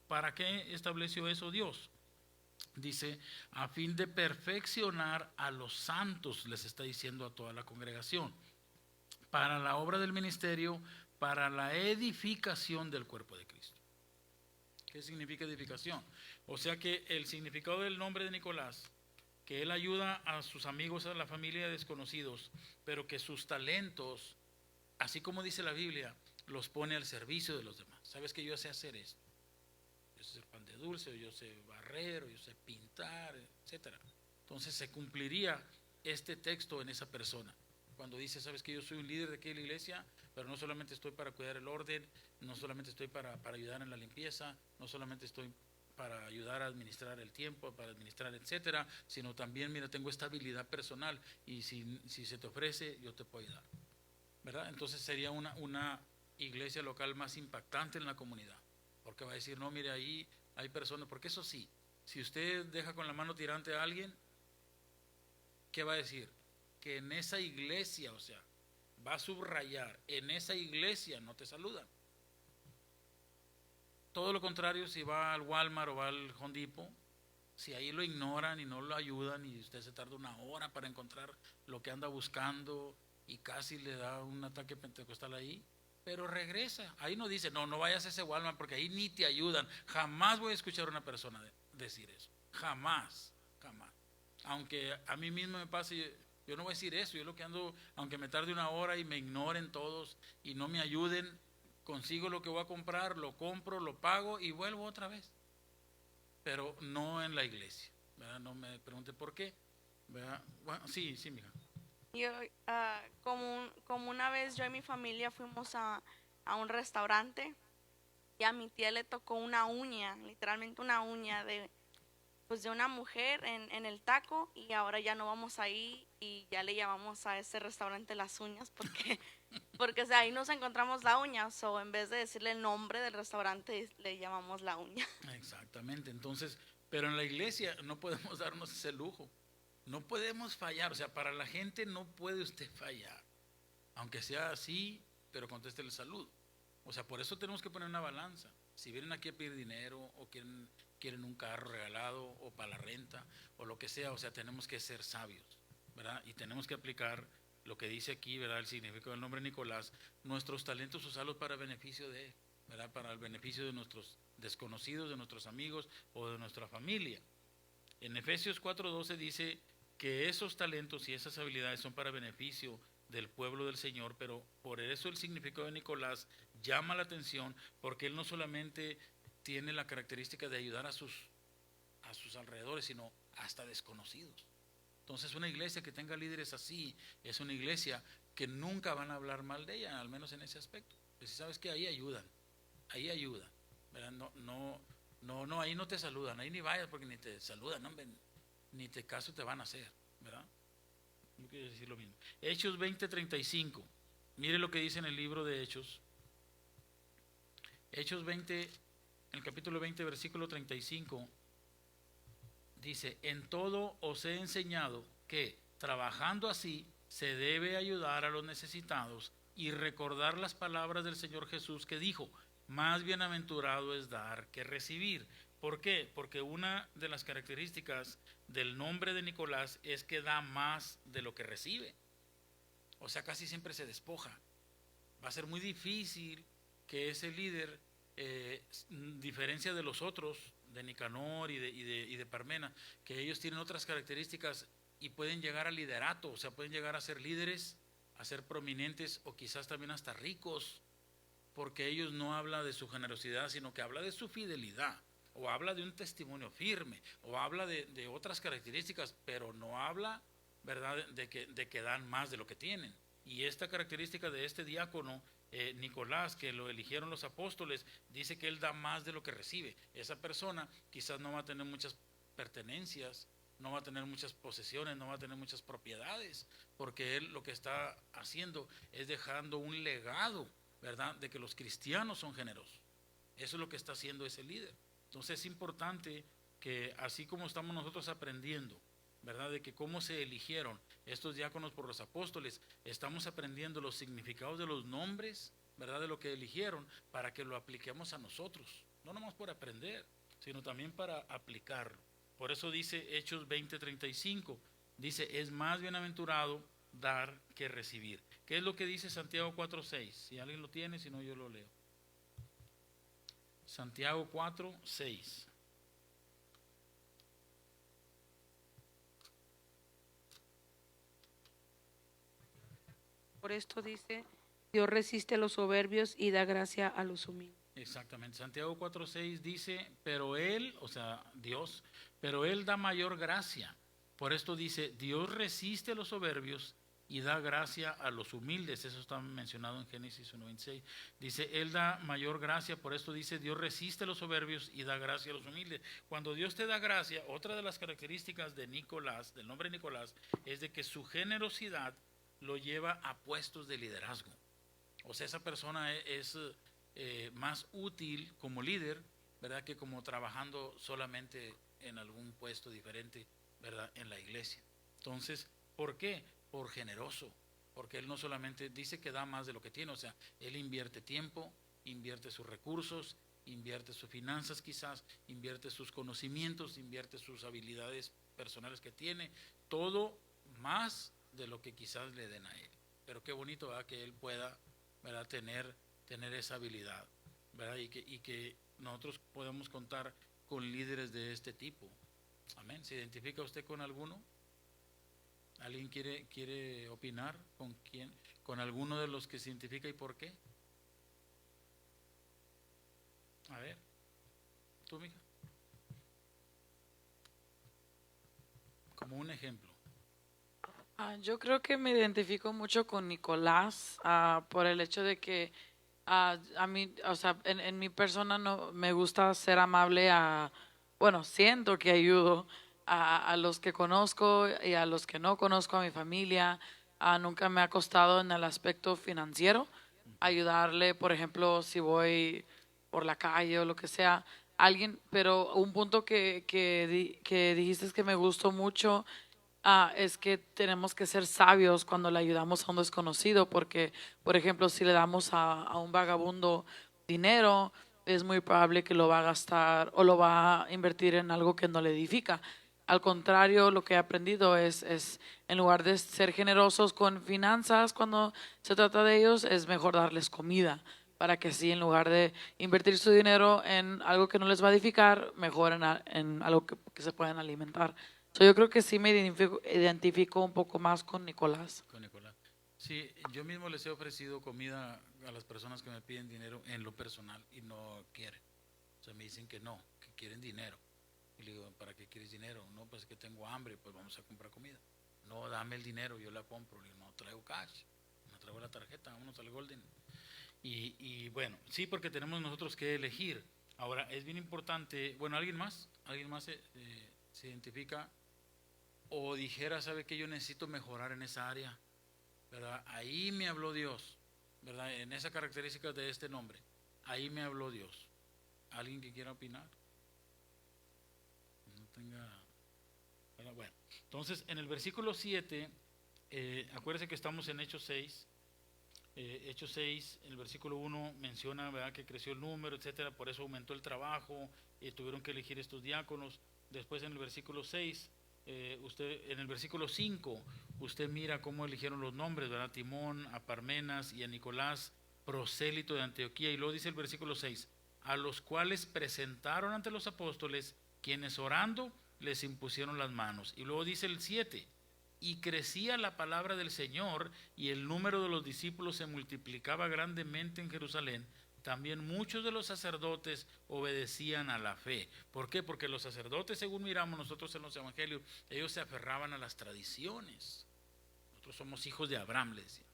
¿Para qué estableció eso Dios? Dice, a fin de perfeccionar a los santos, les está diciendo a toda la congregación, para la obra del ministerio, para la edificación del cuerpo de Cristo. ¿Qué significa edificación? O sea que el significado del nombre de Nicolás, que él ayuda a sus amigos, a la familia de desconocidos, pero que sus talentos, así como dice la Biblia, los pone al servicio de los demás. ¿Sabes que yo sé hacer esto? Yo sé hacer pan de dulce, o yo sé barrer, o yo sé pintar, etcétera. Entonces se cumpliría este texto en esa persona. Cuando dice, sabes que yo soy un líder de aquí de la iglesia, pero no solamente estoy para cuidar el orden, no solamente estoy para ayudar en la limpieza, no solamente estoy para ayudar a administrar el tiempo, para administrar, etcétera, sino también, mira, tengo esta habilidad personal y si se te ofrece, yo te puedo ayudar, ¿verdad? Entonces sería una iglesia local más impactante en la comunidad, porque va a decir, no, mire, ahí hay personas, porque eso sí, si usted deja con la mano tirante a alguien, ¿qué va a decir? Que en esa iglesia, o sea, va a subrayar, en esa iglesia no te saludan. Todo lo contrario, si va al Walmart o va al Home Depot, si ahí lo ignoran y no lo ayudan y usted se tarda una hora para encontrar lo que anda buscando y casi le da un ataque pentecostal ahí, pero regresa. Ahí no dice, no vayas a ese Walmart porque ahí ni te ayudan. Jamás voy a escuchar a una persona decir eso. Jamás. Aunque a mí mismo me pase, yo no voy a decir eso. Yo lo que ando, aunque me tarde una hora y me ignoren todos y no me ayuden, consigo lo que voy a comprar, lo compro, lo pago y vuelvo otra vez. Pero no en la iglesia, ¿verdad? No me pregunte por qué, ¿verdad? Bueno, sí, mija. Yo, como una vez yo y mi familia fuimos a un restaurante y a mi tía le tocó una uña, literalmente una uña de una mujer en el taco, y ahora ya no vamos ahí y ya le llamamos a ese restaurante Las Uñas porque o sea, ahí nos encontramos la uña, o en vez de decirle el nombre del restaurante le llamamos La Uña. Exactamente, entonces, pero en la iglesia no podemos darnos ese lujo, no podemos fallar, o sea, para la gente no puede usted fallar, aunque sea así, pero contéstele salud. O sea, por eso tenemos que poner una balanza. Si vienen aquí a pedir dinero o quieren un carro regalado o para la renta o lo que sea, o sea, tenemos que ser sabios, ¿verdad? Y tenemos que aplicar lo que dice aquí, ¿verdad? El significado del nombre Nicolás, nuestros talentos usarlos para beneficio de él, ¿verdad? Para el beneficio de nuestros desconocidos, de nuestros amigos o de nuestra familia. En Efesios 4:12 dice que esos talentos y esas habilidades son para beneficio del pueblo del Señor, pero por eso el significado de Nicolás llama la atención, porque él no solamente tiene la característica de ayudar a sus alrededores, sino hasta desconocidos. Entonces una iglesia que tenga líderes así es una iglesia que nunca van a hablar mal de ella, al menos en ese aspecto. Pues si sabes que ahí ayudan, ¿verdad? No, ahí no te saludan, ahí ni vayas porque ni te saludan, no, ni te caso te van a hacer, ¿verdad? Yo quiero decir lo mismo. Hechos 20:35, mire lo que dice en el libro de Hechos. Hechos 20, en el capítulo 20, versículo 35, dice, en todo os he enseñado que trabajando así se debe ayudar a los necesitados y recordar las palabras del Señor Jesús que dijo, más bienaventurado es dar que recibir. ¿Por qué? Porque una de las características del nombre de Nicolás es que da más de lo que recibe. O sea, casi siempre se despoja. Va a ser muy difícil que ese líder diferencia de los otros, de Nicanor y de Parmena, que ellos tienen otras características y pueden llegar al liderato, o sea, pueden llegar a ser líderes, a ser prominentes o quizás también hasta ricos, porque ellos no hablan de su generosidad, sino que habla de su fidelidad, o habla de un testimonio firme, o habla de otras características, pero no habla, ¿verdad?, de que dan más de lo que tienen. Y esta característica de este diácono, Nicolás, que lo eligieron los apóstoles, dice que él da más de lo que recibe. Esa persona quizás no va a tener muchas pertenencias, no va a tener muchas posesiones, no va a tener muchas propiedades, porque él lo que está haciendo es dejando un legado, ¿verdad?, de que los cristianos son generosos. Eso es lo que está haciendo ese líder. Entonces es importante que así como estamos nosotros aprendiendo, ¿verdad?, de que cómo se eligieron estos diáconos por los apóstoles, estamos aprendiendo los significados de los nombres, ¿verdad?, de lo que eligieron, para que lo apliquemos a nosotros, no nomás por aprender, sino también para aplicarlo. Por eso dice Hechos 20:35, dice, es más bienaventurado dar que recibir. ¿Qué es lo que dice Santiago 4:6? Si alguien lo tiene, si no yo lo leo. Santiago 4:6. Por esto dice, Dios resiste a los soberbios y da gracia a los humildes. Exactamente, Santiago 4:6 dice, pero Él, o sea, Dios, pero Él da mayor gracia. Por esto dice, Dios resiste a los soberbios y da gracia a los humildes. Eso está mencionado en Génesis 1:26. Dice, Él da mayor gracia, por esto dice, Dios resiste a los soberbios y da gracia a los humildes. Cuando Dios te da gracia, otra de las características de Nicolás, del nombre Nicolás, es de que su generosidad lo lleva a puestos de liderazgo. O sea, esa persona es más útil como líder, ¿verdad?, que como trabajando solamente en algún puesto diferente, ¿verdad?, en la iglesia. Entonces, ¿por qué? Por generoso, porque él no solamente dice que da más de lo que tiene, o sea, él invierte tiempo, invierte sus recursos, invierte sus finanzas quizás, invierte sus conocimientos, invierte sus habilidades personales que tiene, todo más de lo que quizás le den a él. Pero qué bonito, ¿verdad?, que él pueda, ¿verdad?, tener esa habilidad, ¿verdad?, y que nosotros podamos contar con líderes de este tipo. Amén. ¿Se identifica usted con alguno? ¿Alguien quiere opinar con quién? ¿Con alguno de los que se identifica y por qué? A ver, tú, mija. Como un ejemplo. Yo creo que me identifico mucho con Nicolás por el hecho de que a mí, o sea, en mi persona no me gusta ser amable bueno, siento que ayudo a los que conozco y a los que no conozco, a mi familia. Nunca me ha costado en el aspecto financiero ayudarle, por ejemplo, si voy por la calle o lo que sea, alguien, pero un punto que dijiste que me gustó mucho. Es que tenemos que ser sabios cuando le ayudamos a un desconocido, porque, por ejemplo, si le damos a un vagabundo dinero, es muy probable que lo va a gastar o lo va a invertir en algo que no le edifica. Al contrario, lo que he aprendido es en lugar de ser generosos con finanzas cuando se trata de ellos, es mejor darles comida, para que así en lugar de invertir su dinero en algo que no les va a edificar, mejor en algo que se puedan alimentar. Yo creo que sí me identifico un poco más con Nicolás. Con Nicolás. Sí, yo mismo les he ofrecido comida a las personas que me piden dinero en lo personal y no quieren. O sea, me dicen que no, que quieren dinero. Y le digo, ¿para qué quieres dinero? No, pues es que tengo hambre, pues vamos a comprar comida. No, dame el dinero, yo la compro. Le digo, no traigo cash, no traigo la tarjeta, vámonos al Golden. Y bueno, sí, porque tenemos nosotros que elegir. Ahora, es bien importante, bueno, ¿alguien más? ¿Alguien más se identifica? O dijera, ¿sabe qué? Yo necesito mejorar en esa área, ¿verdad? Ahí me habló Dios, ¿verdad? En esa característica de este nombre, ahí me habló Dios. ¿Alguien que quiera opinar? No tenga, ¿verdad? Bueno, entonces en el versículo 7, acuérdense que estamos en Hechos 6. Hechos 6, en el versículo 1 menciona, ¿verdad?, que creció el número, etcétera, por eso aumentó el trabajo, tuvieron que elegir estos diáconos. Después en el versículo 6, en el versículo 5, usted mira cómo eligieron los nombres, ¿verdad? Timón, a Parmenas y a Nicolás, prosélito de Antioquía. Y luego dice el versículo 6, a los cuales presentaron ante los apóstoles, quienes orando les impusieron las manos. Y luego dice el 7, y crecía la palabra del Señor, y el número de los discípulos se multiplicaba grandemente en Jerusalén. También muchos de los sacerdotes obedecían a la fe. ¿Por qué? Porque los sacerdotes, según miramos nosotros en los evangelios, ellos se aferraban a las tradiciones. Nosotros somos hijos de Abraham, le decían.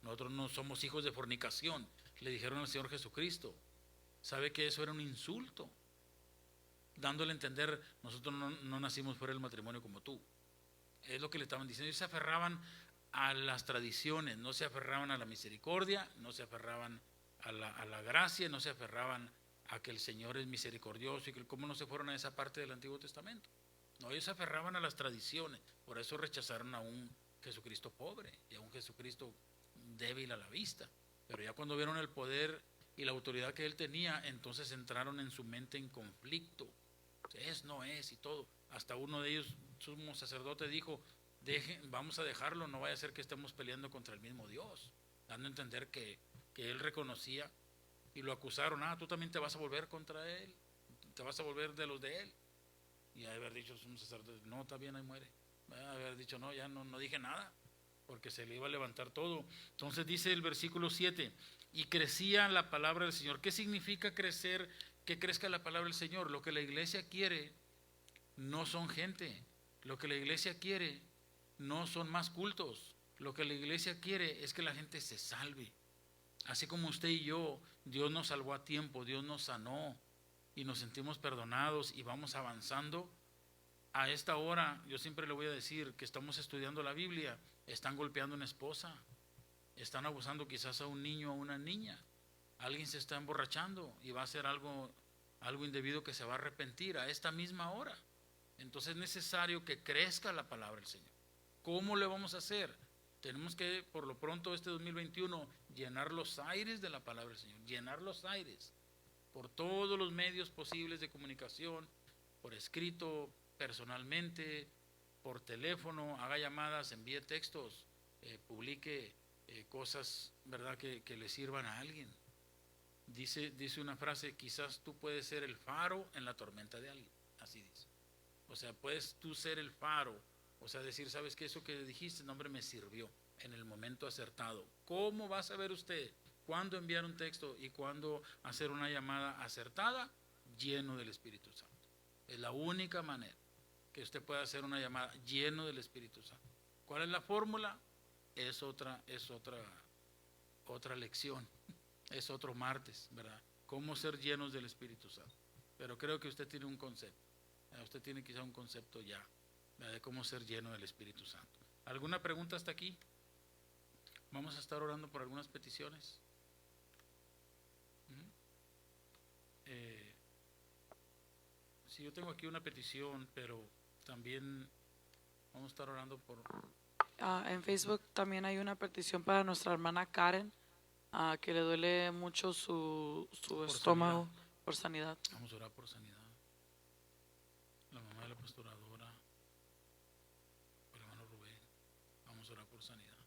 Nosotros no somos hijos de fornicación, le dijeron al Señor Jesucristo. ¿Sabe que eso era un insulto? Dándole a entender, nosotros no nacimos fuera del matrimonio como tú. Es lo que le estaban diciendo. Ellos se aferraban a las tradiciones, no se aferraban a la misericordia, no se aferraban a la gracia, no se aferraban a que el Señor es misericordioso y que cómo no se fueron a esa parte del Antiguo Testamento. No, ellos se aferraban a las tradiciones, por eso rechazaron a un Jesucristo pobre y a un Jesucristo débil a la vista. Pero ya cuando vieron el poder y la autoridad que él tenía, entonces entraron en su mente en conflicto. Es, no es y todo. Hasta uno de ellos, sumo sacerdote, dijo, vamos a dejarlo, no vaya a ser que estemos peleando contra el mismo Dios, dando a entender que él reconocía, y lo acusaron, tú también te vas a volver contra él, te vas a volver de los de él. Y haber dicho un sacerdote, no, está bien, ahí muere. Haber dicho, no, ya no dije nada, porque se le iba a levantar todo. Entonces dice el versículo 7, y crecía la palabra del Señor. ¿Qué significa crecer? Que crezca la palabra del Señor. Lo que la iglesia quiere no son gente, lo que la iglesia quiere no son más cultos, lo que la iglesia quiere es que la gente se salve. Así como usted y yo, Dios nos salvó a tiempo, Dios nos sanó y nos sentimos perdonados y vamos avanzando. A esta hora, yo siempre le voy a decir que estamos estudiando la Biblia, están golpeando a una esposa, están abusando quizás a un niño o a una niña, alguien se está emborrachando y va a hacer algo indebido que se va a arrepentir a esta misma hora. Entonces es necesario que crezca la palabra del Señor. ¿Cómo le vamos a hacer? Tenemos que, por lo pronto, este 2021, llenar los aires de la palabra del Señor, llenar los aires por todos los medios posibles de comunicación, por escrito, personalmente, por teléfono, haga llamadas, envíe textos, publique cosas, ¿verdad?, que le sirvan a alguien. Dice una frase, quizás tú puedes ser el faro en la tormenta de alguien, así dice. O sea, puedes tú ser el faro. O sea, decir, ¿sabes qué? Eso que dijiste, no, hombre, me sirvió en el momento acertado. ¿Cómo va a saber usted cuándo enviar un texto y cuándo hacer una llamada acertada? Lleno del Espíritu Santo. Es la única manera que usted pueda hacer una llamada lleno del Espíritu Santo. ¿Cuál es la fórmula? Es otra lección. Es otro martes, ¿verdad? Cómo ser llenos del Espíritu Santo. Pero creo que usted tiene un concepto. Usted tiene quizá un concepto ya de cómo ser lleno del Espíritu Santo. ¿Alguna pregunta hasta aquí? Vamos a estar orando por algunas peticiones. Sí, yo tengo aquí una petición, pero también vamos a estar orando por... En Facebook también hay una petición para nuestra hermana Karen, que le duele mucho su estómago, por sanidad. Vamos a orar por sanidad. La mamá de la pastoradora, por el hermano Rubén, vamos a orar por sanidad.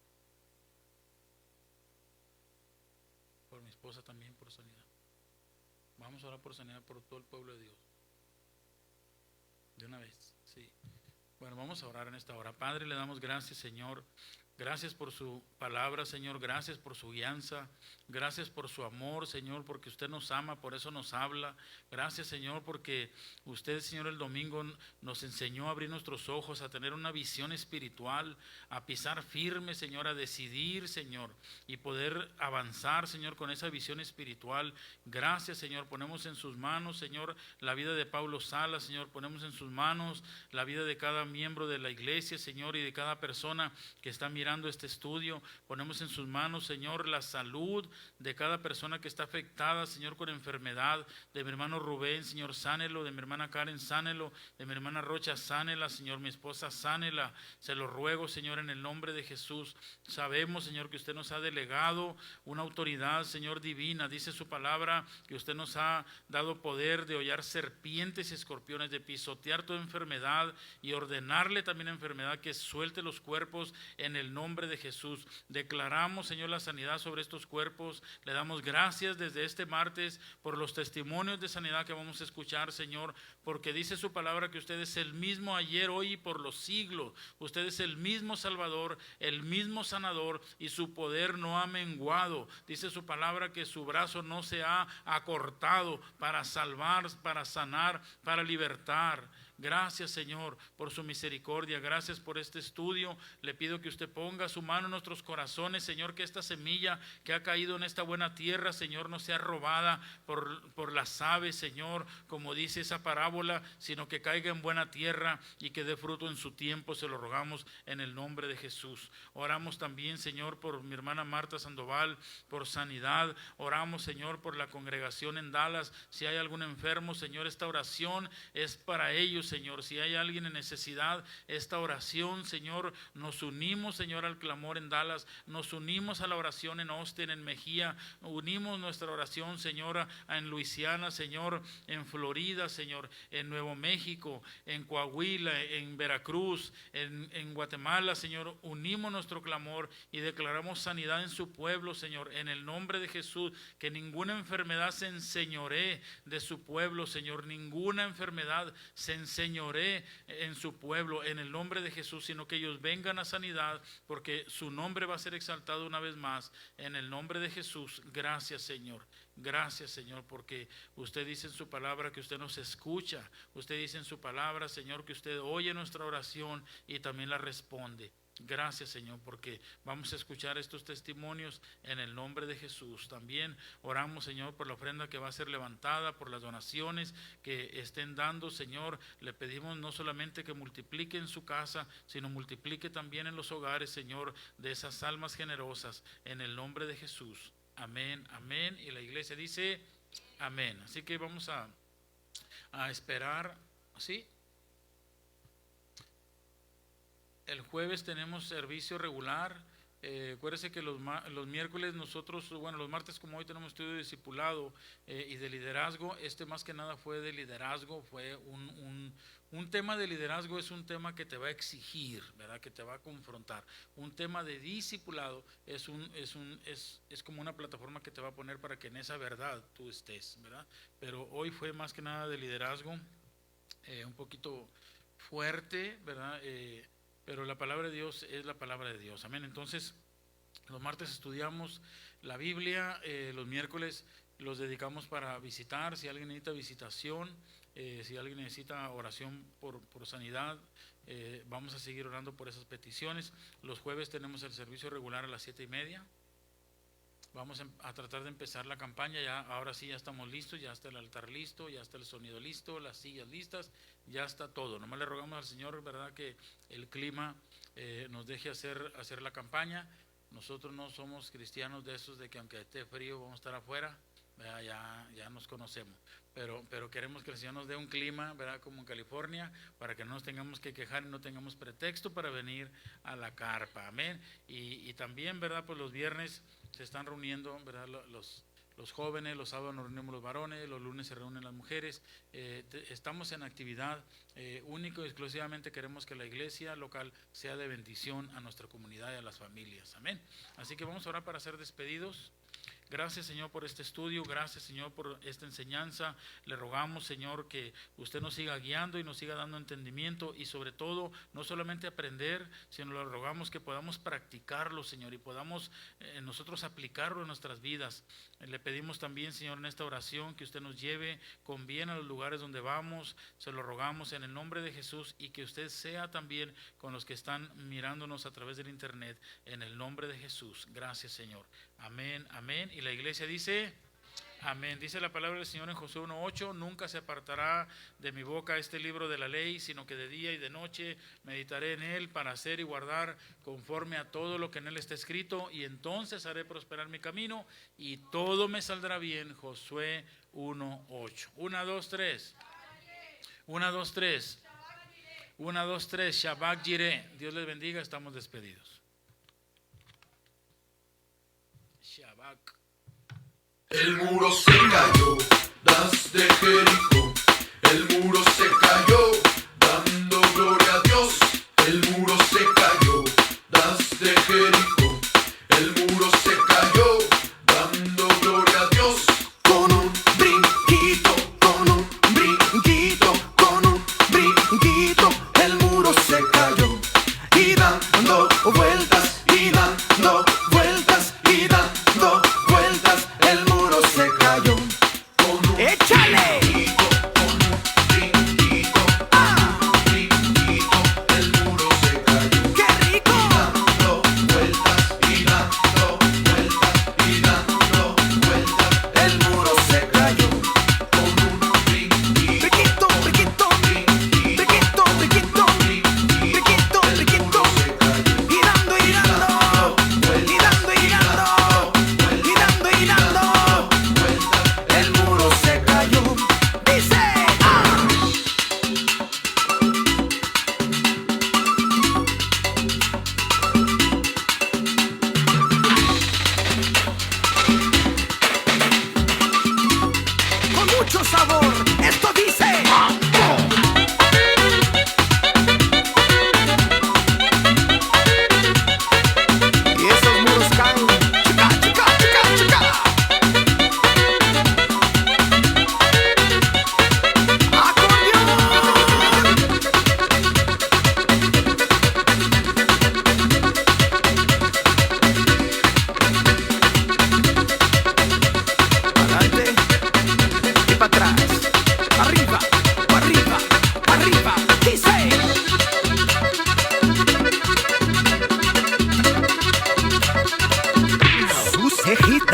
Por mi esposa también por sanidad. Vamos a orar por sanidad por todo el pueblo de Dios. De una vez, sí. Bueno, vamos a orar en esta hora. Padre, le damos gracias, Señor. Gracias por su palabra, Señor. Gracias por su guianza. Gracias por su amor, Señor, porque usted nos ama, por eso nos habla. Gracias, Señor, porque usted, Señor, el domingo nos enseñó a abrir nuestros ojos, a tener una visión espiritual, a pisar firme, Señor, a decidir, Señor, y poder avanzar, Señor, con esa visión espiritual. Gracias, Señor. Ponemos en sus manos, Señor, la vida de Pablo Salas, Señor. Ponemos en sus manos la vida de cada miembro de la iglesia, Señor, y de cada persona que está mirando este estudio. Ponemos en sus manos, Señor, la salud de cada persona que está afectada, Señor, con enfermedad. De mi hermano Rubén, Señor, sánelo. De mi hermana Karen, sánelo. De mi hermana Rocha, sánela, Señor. Mi esposa, sánela. Se lo ruego, Señor, en el nombre de Jesús. Sabemos, Señor, que usted nos ha delegado una autoridad, Señor, divina. Dice su palabra que usted nos ha dado poder de hollar serpientes y escorpiones, de pisotear toda enfermedad y ordenarle también a enfermedad que suelte los cuerpos en el nombre de Jesús. Declaramos, Señor, la sanidad sobre estos cuerpos. Le damos gracias desde este martes por los testimonios de sanidad que vamos a escuchar, Señor, porque dice su palabra que usted es el mismo ayer, hoy y por los siglos. Usted es el mismo Salvador, el mismo sanador, y su poder no ha menguado. Dice su palabra que su brazo no se ha acortado para salvar, para sanar, para libertar. Gracias, Señor, por su misericordia. Gracias por este estudio. Le pido que usted ponga su mano en nuestros corazones, Señor, que esta semilla que ha caído en esta buena tierra, Señor, no sea robada por las aves, Señor, como dice esa parábola, sino que caiga en buena tierra y que dé fruto en su tiempo. Se lo rogamos en el nombre de Jesús. Oramos también, Señor, por mi hermana Marta Sandoval, por sanidad. Oramos, Señor, por la congregación en Dallas. Si hay algún enfermo, Señor, esta oración es para ellos, Señor. Si hay alguien en necesidad, esta oración, Señor, nos unimos, Señor, al clamor en Dallas, nos unimos a la oración en Austin, en Mejía, unimos nuestra oración, Señor, en Luisiana, Señor, en Florida, Señor, en Nuevo México, en Coahuila, en Veracruz, en Guatemala, Señor. Unimos nuestro clamor y declaramos sanidad en su pueblo, Señor, en el nombre de Jesús. Que ninguna enfermedad se enseñoree de su pueblo, Señor. Ninguna enfermedad se enseñoree en su pueblo, en el nombre de Jesús, sino que ellos vengan a sanidad, porque su nombre va a ser exaltado una vez más, en el nombre de Jesús. Gracias, Señor. Gracias, Señor, porque usted dice en su palabra que usted nos escucha. Usted dice en su palabra, Señor, que usted oye nuestra oración y también la responde. Gracias, Señor, porque vamos a escuchar estos testimonios en el nombre de Jesús. También oramos, Señor, por la ofrenda que va a ser levantada, por las donaciones que estén dando, Señor. Le pedimos no solamente que multiplique en su casa, sino multiplique también en los hogares, Señor, de esas almas generosas, en el nombre de Jesús. Amén, amén. Y la iglesia dice amén. Así que vamos a esperar, ¿sí? El jueves tenemos servicio regular. Acuérdese que los miércoles nosotros, bueno, los martes como hoy tenemos estudio de discipulado y de liderazgo. Este más que nada fue de liderazgo, fue un tema de liderazgo. Es un tema que te va a exigir, ¿verdad? Que te va a confrontar. Un tema de discipulado es como una plataforma que te va a poner para que en esa verdad tú estés, ¿verdad? Pero hoy fue más que nada de liderazgo, un poquito fuerte, ¿verdad? Pero la palabra de Dios es la palabra de Dios. Amén. Entonces, los martes estudiamos la Biblia, los miércoles los dedicamos para visitar. Si alguien necesita visitación, si alguien necesita oración por sanidad, vamos a seguir orando por esas peticiones. Los jueves tenemos el servicio regular a las 7:30. Vamos a tratar de empezar la campaña. Ya, ahora sí ya estamos listos, ya está el altar listo, ya está el sonido listo, las sillas listas, ya está todo. Nomás le rogamos al Señor, ¿verdad?, que el clima nos deje hacer la campaña. Nosotros no somos cristianos de esos de que aunque esté frío vamos a estar afuera, ¿verdad? Ya nos conocemos. Pero queremos que el Señor nos dé un clima, ¿verdad?, como en California, para que no nos tengamos que quejar y no tengamos pretexto para venir a la carpa. Amén. Y también, ¿verdad?, pues los viernes se están reuniendo, ¿verdad?, los jóvenes, los sábados nos reunimos los varones, los lunes se reúnen las mujeres. Estamos en actividad, único y exclusivamente queremos que la iglesia local sea de bendición a nuestra comunidad y a las familias. Amén. Así que vamos a orar para ser despedidos. Gracias, Señor, por este estudio. Gracias, Señor, por esta enseñanza. Le rogamos, Señor, que usted nos siga guiando y nos siga dando entendimiento, y sobre todo, no solamente aprender, sino le rogamos que podamos practicarlo, Señor, y podamos nosotros aplicarlo en nuestras vidas. Le pedimos también, Señor, en esta oración, que usted nos lleve con bien a los lugares donde vamos. Se lo rogamos en el nombre de Jesús, y que usted sea también con los que están mirándonos a través del internet, en el nombre de Jesús. Gracias, Señor. Amén, amén. Y la iglesia dice amén. Dice la palabra del Señor en Josué 1:8: nunca se apartará de mi boca este libro de la ley, sino que de día y de noche meditaré en él, para hacer y guardar conforme a todo lo que en él está escrito, y entonces haré prosperar mi camino y todo me saldrá bien. Josué 1:8. 1, 2, 3. 1, 2, 3. 1, 2, 3. Shabbat Jireh. Dios les bendiga. Estamos despedidos. Shabbat. El muro se cayó, desde Jericó. El muro se cayó, dando gloria a Dios. El muro se cayó, desde Jericó.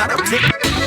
Claro que sí.